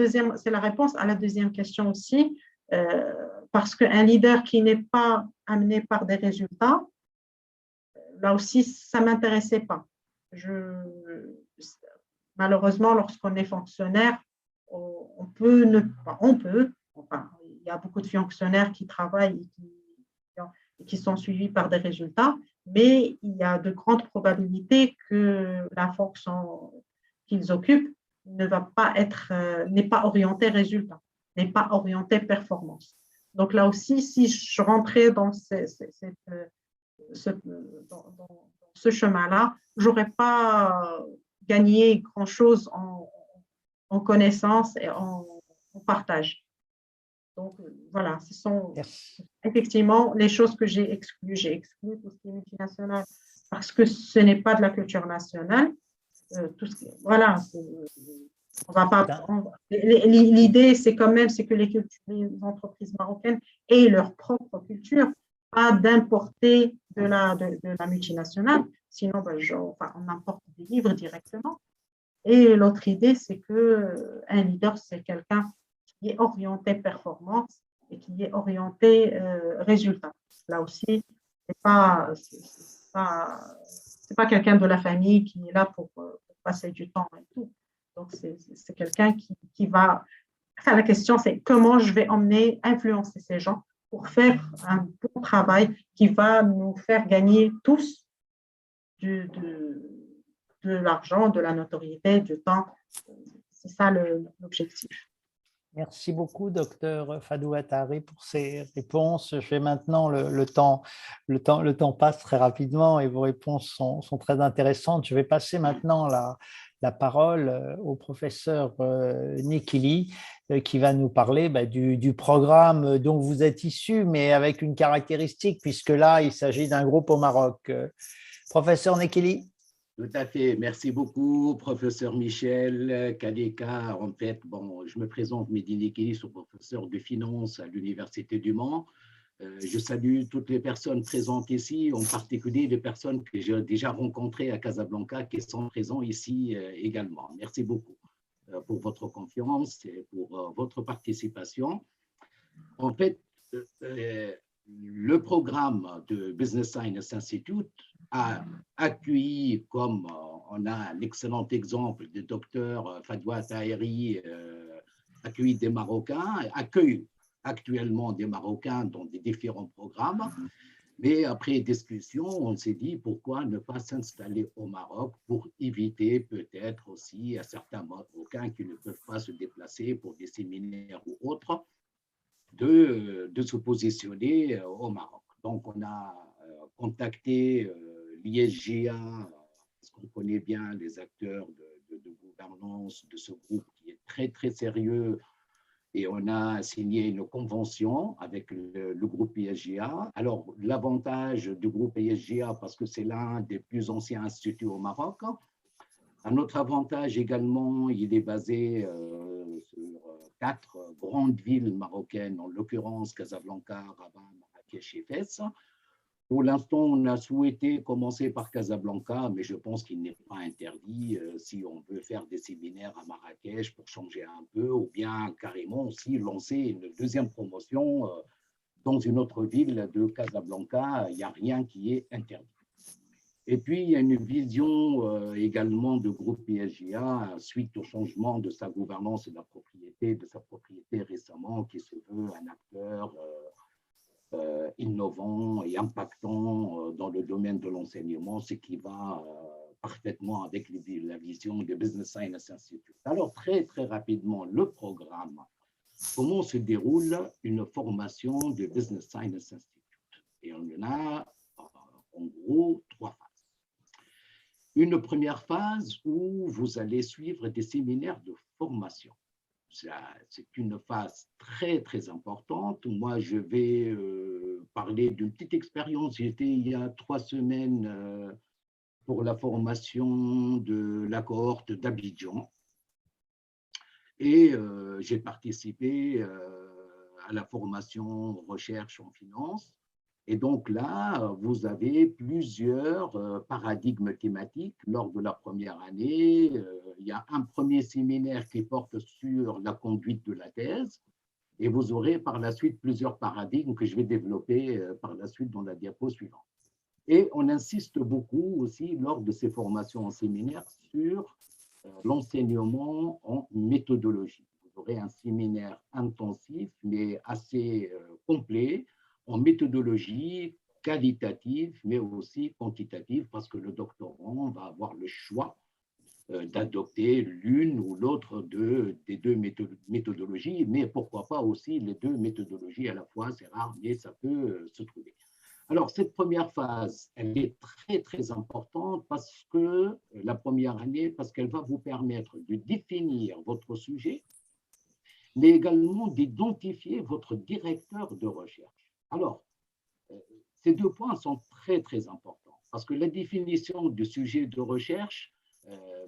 réponse à la deuxième question aussi, parce qu'un leader qui n'est pas amené par des résultats, là aussi, ça m'intéressait pas. Malheureusement, lorsqu'on est fonctionnaire, il y a beaucoup de fonctionnaires qui travaillent et qui sont suivis par des résultats, mais il y a de grandes probabilités que la fonction qu'ils occupent n'est pas orientée résultat, n'est pas orientée performance. Donc là aussi, si je rentrais dans ce chemin-là, j'aurais pas gagner grand-chose en connaissance et en partage. Donc, voilà, ce sont effectivement les choses que j'ai exclues. J'ai exclu tout ce qui est multinational parce que ce n'est pas de la culture nationale. Voilà, on va pas. L'idée, c'est quand même, c'est que les entreprises marocaines aient leur propre culture, pas d'importer de la multinationale. Sinon, on importe des livres directement. Et l'autre idée, c'est qu'un leader, c'est quelqu'un qui est orienté performance et qui est orienté résultat. Là aussi, c'est pas quelqu'un de la famille qui est là pour passer du temps et tout. Donc, c'est quelqu'un qui va... Enfin, la question, c'est comment je vais influencer ces gens pour faire un bon travail qui va nous faire gagner tous de l'argent, de la notoriété, du temps. C'est ça l'objectif. Merci beaucoup, docteur Fadou Attari, pour ces réponses. Je vais maintenant, le temps passe très rapidement et vos réponses sont très intéressantes. Je vais passer maintenant la parole au professeur Nekili, qui va nous parler du programme dont vous êtes issu, mais avec une caractéristique, puisque là, il s'agit d'un groupe au Maroc. Professeur Nekili. Tout à fait. Merci beaucoup, professeur Michel Kadeka. En fait, je me présente, Mehdi Nekili, je suis professeur de finance à l'Université du Mans. Je salue toutes les personnes présentes ici, en particulier les personnes que j'ai déjà rencontrées à Casablanca qui sont présentes ici également. Merci beaucoup pour votre confiance et pour votre participation. En fait, le programme de Business Science Institute a accueilli, comme on a un excellent exemple du docteur Fadwa Taheri, accueilli des Marocains, accueille actuellement des Marocains dans des différents programmes. Mais après discussion, on s'est dit pourquoi ne pas s'installer au Maroc pour éviter peut-être aussi à certains Marocains qui ne peuvent pas se déplacer pour des séminaires ou autres, de se positionner au Maroc. Donc, on a contacté l'ISGA, parce qu'on connaît bien les acteurs de gouvernance de ce groupe qui est très, très sérieux, et on a signé une convention avec le groupe ISGA. Alors, l'avantage du groupe ISGA, parce que c'est l'un des plus anciens instituts au Maroc, un autre avantage également, il est basé sur 4 grandes villes marocaines, en l'occurrence Casablanca, Rabat, Marrakech et Fès. Pour l'instant, on a souhaité commencer par Casablanca, mais je pense qu'il n'est pas interdit si on veut faire des séminaires à Marrakech pour changer un peu, ou bien carrément aussi lancer une deuxième promotion dans une autre ville de Casablanca. Il n'y a rien qui est interdit. Et puis, il y a une vision également de groupe ISGA suite au changement de sa gouvernance et de sa propriété récemment, qui se veut un acteur innovant et impactant dans le domaine de l'enseignement, ce qui va parfaitement avec la vision de Business Science Institute. Alors, très, très rapidement, le programme. Comment se déroule une formation de Business Science Institute? Et on en a en gros 3 phases. Une première phase où vous allez suivre des séminaires de formation. C'est une phase très, très importante. Moi, je vais parler d'une petite expérience. J'étais il y a 3 semaines pour la formation de la cohorte d'Abidjan. Et j'ai participé à la formation recherche en finance. Et donc là, vous avez plusieurs paradigmes thématiques. Lors de la première année, il y a un premier séminaire qui porte sur la conduite de la thèse. Et vous aurez par la suite plusieurs paradigmes que je vais développer par la suite dans la diapo suivante. Et on insiste beaucoup aussi lors de ces formations en séminaire sur l'enseignement en méthodologie. Vous aurez un séminaire intensif, mais assez complet, en méthodologie qualitative, mais aussi quantitative, parce que le doctorant va avoir le choix d'adopter l'une ou l'autre des 2 méthodologies, mais pourquoi pas aussi les 2 méthodologies à la fois, c'est rare, mais ça peut se trouver. Alors, cette première phase, elle est très, très importante parce que la première année, parce qu'elle va vous permettre de définir votre sujet, mais également d'identifier votre directeur de recherche. Alors, ces deux points sont très, très importants parce que la définition du sujet de recherche,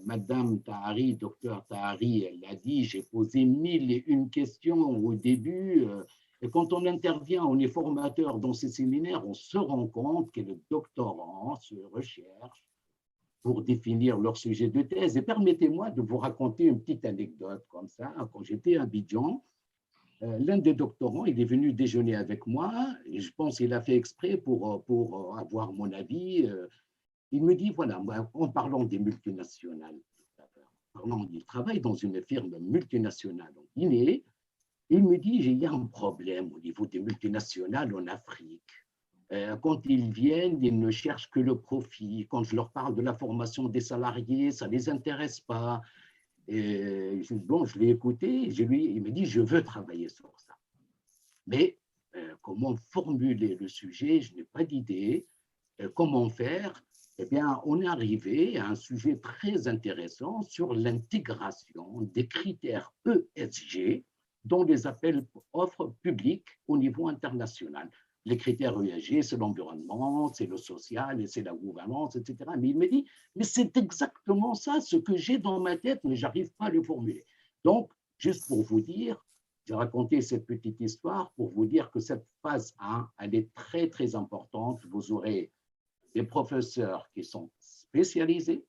Madame Tahari, docteur Tahari, elle l'a dit, j'ai posé 1001 questions au début. Et quand on intervient, on est formateur dans ces séminaires, on se rend compte que les doctorants se recherchent pour définir leur sujet de thèse. Et permettez-moi de vous raconter une petite anecdote comme ça. Quand j'étais à Abidjan, l'un des doctorants, il est venu déjeuner avec moi, et je pense qu'il a fait exprès pour avoir mon avis. Il me dit, voilà, en parlant des multinationales, il travaille dans une firme multinationale en Guinée. Il me dit, il y a un problème au niveau des multinationales en Afrique. Quand ils viennent, ils ne cherchent que le profit. Quand je leur parle de la formation des salariés, ça ne les intéresse pas. Et bon, je l'ai écouté, il me dit, je veux travailler sur ça. Mais comment formuler le sujet, je n'ai pas d'idée. Comment faire? Eh bien, on est arrivé à un sujet très intéressant sur l'intégration des critères ESG dans les appels offres publics au niveau international. Les critères ESG, c'est l'environnement, c'est le social, et c'est la gouvernance, etc. Mais il me dit, mais c'est exactement ça, ce que j'ai dans ma tête, mais je n'arrive pas à le formuler. Donc, juste pour vous dire, j'ai raconté cette petite histoire pour vous dire que cette phase 1, elle est très, très importante. Vous aurez des professeurs qui sont spécialisés,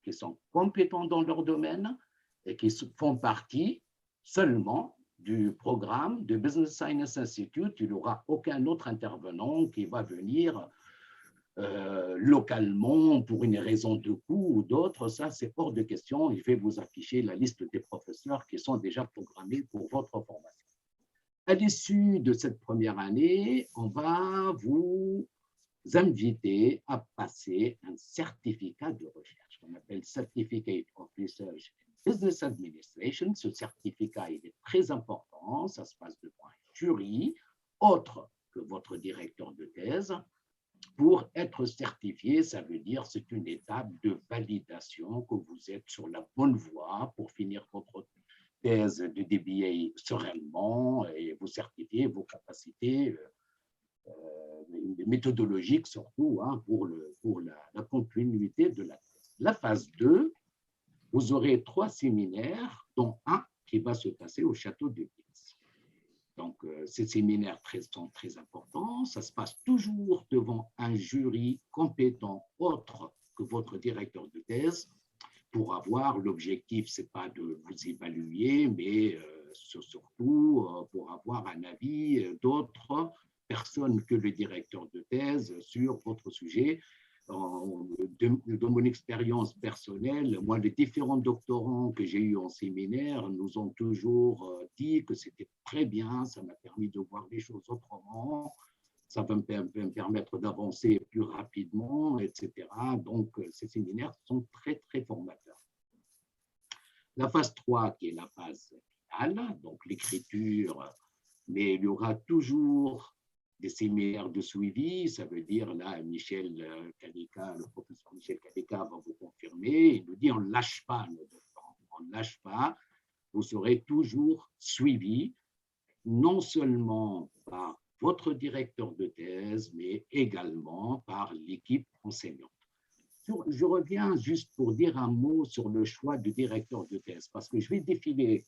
qui sont compétents dans leur domaine et qui font partie seulement du programme de Business Science Institute. Il n'y aura aucun autre intervenant qui va venir localement pour une raison de coût ou d'autre. Ça, c'est hors de question. Je vais vous afficher la liste des professeurs qui sont déjà programmés pour votre formation. À l'issue de cette première année, on va vous inviter à passer un certificat de recherche qu'on appelle Certificate of Research in Business Administration. Ce certificat, il est très important. Ça se passe devant un jury autre que votre directeur de thèse. Pour être certifié, ça veut dire c'est une étape de validation que vous êtes sur la bonne voie pour finir votre thèse de DBA sereinement et vous certifier vos capacités méthodologiques surtout pour la continuité de la thèse. La phase 2, vous aurez 3 séminaires, dont un qui va se passer au château de Pix. Donc, ces séminaires sont très importants. Ça se passe toujours devant un jury compétent autre que votre directeur de thèse pour avoir l'objectif, ce n'est pas de vous évaluer, mais surtout pour avoir un avis d'autres personnes que le directeur de thèse sur votre sujet. De mon expérience personnelle, moi, les différents doctorants que j'ai eus en séminaire nous ont toujours dit que c'était très bien, ça m'a permis de voir les choses autrement, ça va me permettre d'avancer plus rapidement, etc. Donc, ces séminaires sont très, très formateurs. La phase 3, qui est la phase finale, donc l'écriture, mais il y aura toujours des séminaires de suivi, ça veut dire, là, Michel Kadika, le professeur Michel Kadika va vous confirmer, il nous dit, on ne lâche pas nos doctorants, on ne lâche pas, vous serez toujours suivi, non seulement par votre directeur de thèse, mais également par l'équipe enseignante. Je reviens juste pour dire un mot sur le choix du directeur de thèse, parce que je vais défiler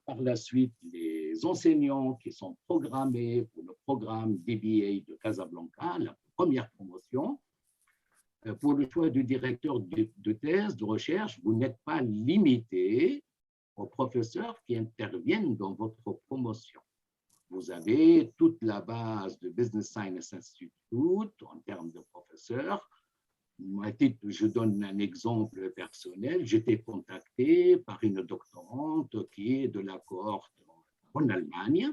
par la suite les enseignants qui sont programmés pour le programme DBA de Casablanca, la première promotion. Pour le choix du directeur de thèse, de recherche, vous n'êtes pas limité aux professeurs qui interviennent dans votre promotion. Vous avez toute la base de Business Science Institute en termes de professeurs. Je donne un exemple personnel. J'étais contacté par une doctorante qui est de la cohorte en Allemagne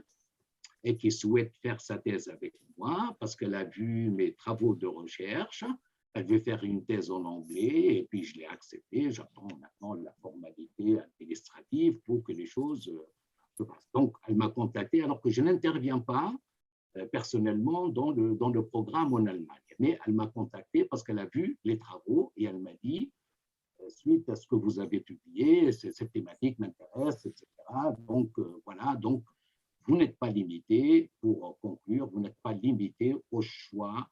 et qui souhaite faire sa thèse avec moi parce qu'elle a vu mes travaux de recherche. Elle veut faire une thèse en anglais et puis je l'ai accepté. J'attends maintenant la formalité administrative pour que les choses se passent. Donc, elle m'a contacté alors que je n'interviens pas personnellement dans le programme en Allemagne. Mais elle m'a contacté parce qu'elle a vu les travaux et elle m'a dit, suite à ce que vous avez publié, cette thématique m'intéresse, etc. Donc, voilà, donc vous n'êtes pas limité, pour conclure, vous n'êtes pas limité au choix,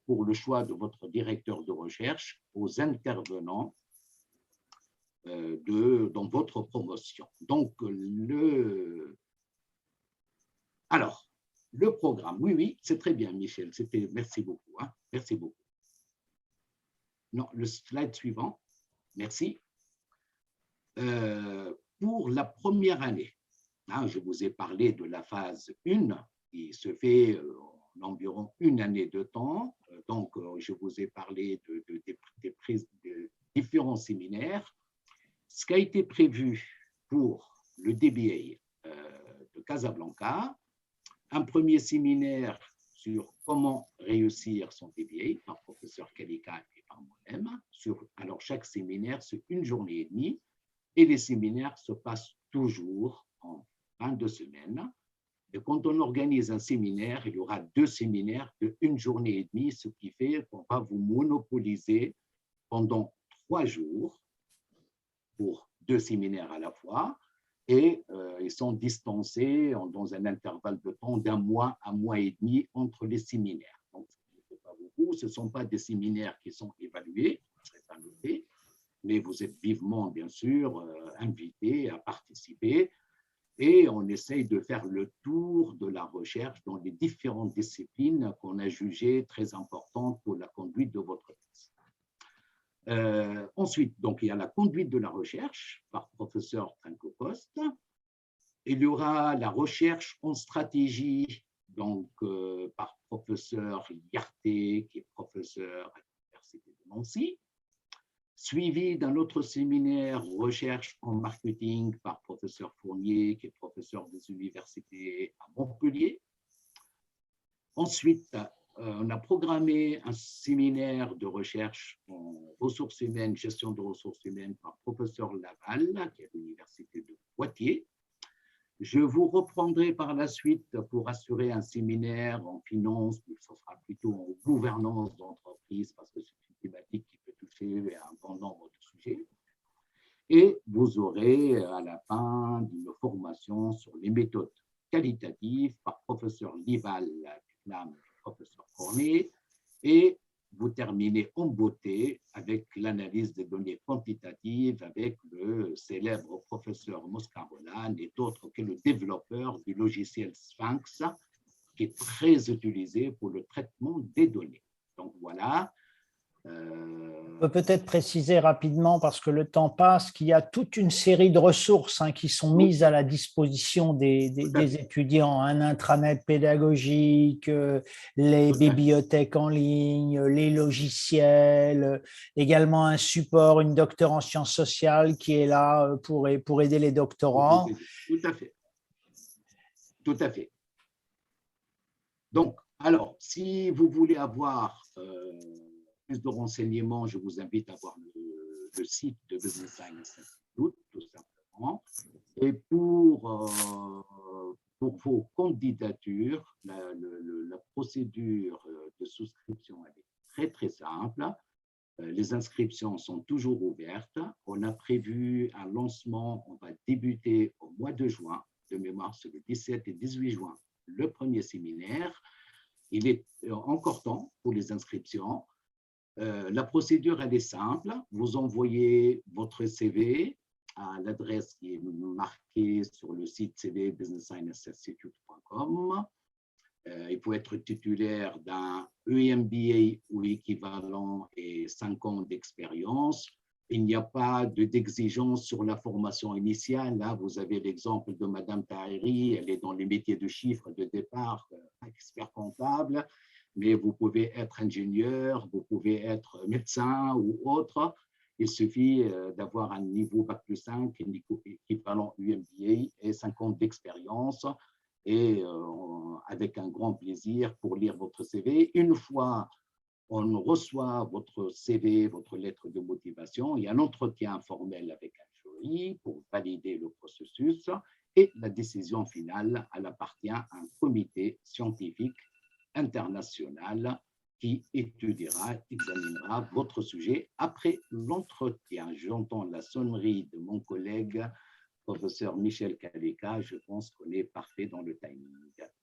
pour le choix de votre directeur de recherche, aux intervenants dans votre promotion. Donc, alors, le programme, oui, c'est très bien, Michel, merci beaucoup, hein, merci beaucoup. Non, le slide suivant, merci. Pour la première année, hein, je vous ai parlé de la phase 1, qui se fait en environ une année de temps. Donc, je vous ai parlé de différents séminaires. Ce qui a été prévu pour le DBA de Casablanca, un premier séminaire sur comment réussir son DBA par professeur Kalika et par moi-même. Alors, chaque séminaire, c'est une journée et demie et les séminaires se passent toujours en fin de semaine. Et quand on organise un séminaire, il y aura 2 séminaires de une journée et demie, ce qui fait qu'on va vous monopoliser pendant 3 jours pour 2 séminaires à la fois. Et ils sont distancés dans un intervalle de temps d'1 mois à 1 mois et demi entre les séminaires. Donc, ce n'est pas beaucoup, ce ne sont pas des séminaires qui sont évalués, c'est pas noté, mais vous êtes vivement, bien sûr, invités à participer. Et on essaye de faire le tour de la recherche dans les différentes disciplines qu'on a jugées très importantes pour la conduite de votre thèse. Ensuite, donc, il y a la conduite de la recherche par professeur Franco-Coste. Il y aura la recherche en stratégie donc, par professeur Yarté, qui est professeur à l'Université de Nancy, suivi d'un autre séminaire recherche en marketing par professeur Fournier, qui est professeur des universités à Montpellier. Ensuite, on a programmé un séminaire de recherche en ressources humaines, gestion de ressources humaines par professeur Laval, qui est à l'université de Poitiers. Je vous reprendrai par la suite pour assurer un séminaire en finance, mais ce sera plutôt en gouvernance d'entreprise parce que c'est une thématique qui peut toucher un grand nombre de sujets. Et vous aurez à la fin une formation sur les méthodes qualitatives par professeur Lival, professeur Cornet, et vous terminez en beauté avec l'analyse des données quantitatives avec le célèbre professeur Moscarolan et d'autres que le développeur du logiciel Sphinx qui est très utilisé pour le traitement des données. Donc voilà. On peut peut-être préciser rapidement, parce que le temps passe, qu'il y a toute une série de ressources qui sont mises à la disposition des étudiants. Un intranet pédagogique, les bibliothèques en ligne, les logiciels, également un support, une docteure en sciences sociales qui est là pour aider les doctorants. Tout à fait. Tout à fait. Donc, alors, si vous voulez avoir plus de renseignements, je vous invite à voir le site de Business Science Institute, tout simplement. Et pour vos candidatures, la procédure de souscription elle est très, très simple. Les inscriptions sont toujours ouvertes. On a prévu un lancement, on va débuter au mois de juin, de mémoire, c'est le 17 et 18 juin, le premier séminaire. Il est encore temps pour les inscriptions. La procédure, elle est simple. Vous envoyez votre CV à l'adresse qui est marquée sur le site cvbusinessscienceinstitute.com. Il faut être titulaire d'un EMBA ou équivalent et 5 ans d'expérience. Il n'y a pas d'exigence sur la formation initiale. Là, vous avez l'exemple de Madame Tahiri, elle est dans les métiers de chiffres de départ, expert comptable, mais vous pouvez être ingénieur, vous pouvez être médecin ou autre. Il suffit d'avoir un niveau Bac plus 5, équivalent UMBA et 5 ans d'expérience. Et avec un grand plaisir pour lire votre CV. Une fois on reçoit votre CV, votre lettre de motivation, il y a un entretien formel avec un jury pour valider le processus. et la décision finale, elle appartient à un comité scientifique international qui étudiera, examinera votre sujet après l'entretien. J'entends la sonnerie de mon collègue, professeur Michel Kalika. Je pense qu'on est parfait dans le timing.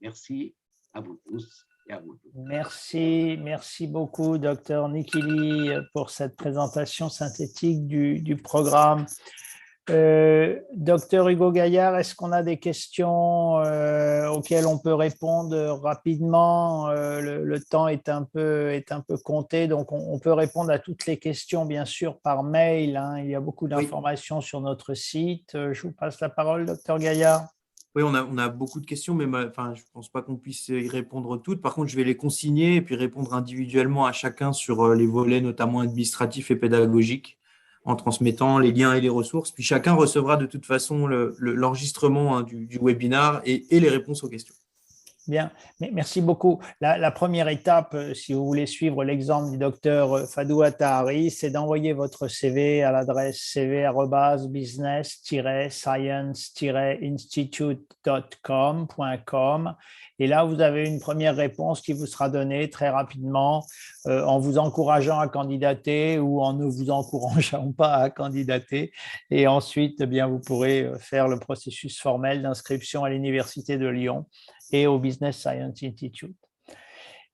Merci à vous tous et à vous tous. Merci beaucoup, docteur Nikili, pour cette présentation synthétique du programme. Docteur Hugo Gaillard, est-ce qu'on a des questions auxquelles on peut répondre rapidement? Le temps est un peu compté, donc on peut répondre à toutes les questions, bien sûr, par mail, hein. Il y a beaucoup d'informations sur notre site. Je vous passe la parole, docteur Gaillard. Oui, on a beaucoup de questions, mais enfin, je ne pense pas qu'on puisse y répondre toutes. Par contre, je vais les consigner et puis répondre individuellement à chacun sur les volets, notamment administratifs et pédagogiques, en transmettant les liens et les ressources. Puis chacun recevra de toute façon l'enregistrement du webinaire et les réponses aux questions. Bien, merci beaucoup. La première étape, si vous voulez suivre l'exemple du docteur Fadou Attahari, c'est d'envoyer votre CV à l'adresse cv@business-science-institute.com. Et là, vous avez une première réponse qui vous sera donnée très rapidement en vous encourageant à candidater ou en ne vous encourageant pas à candidater. Et ensuite, eh bien, vous pourrez faire le processus formel d'inscription à l'Université de Lyon et au Business Science Institute.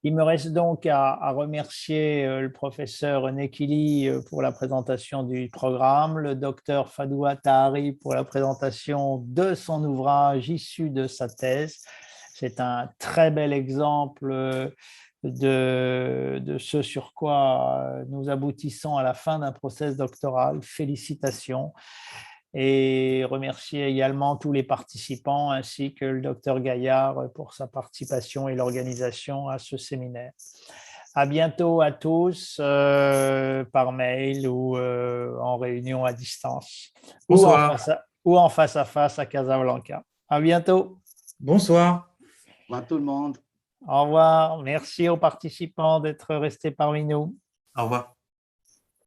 Il me reste donc à remercier le professeur Nekili pour la présentation du programme, le docteur Fadou Attahari pour la présentation de son ouvrage issu de sa thèse. C'est un très bel exemple de ce sur quoi nous aboutissons à la fin d'un process doctoral. Félicitations. Et remercier également tous les participants ainsi que le docteur Gaillard pour sa participation et l'organisation à ce séminaire. À bientôt à tous par mail ou en réunion à distance. Bonsoir. Ou en face à face à Casablanca. À bientôt. Bonsoir. Au revoir tout le monde. Au revoir. Merci aux participants d'être restés parmi nous. Au revoir.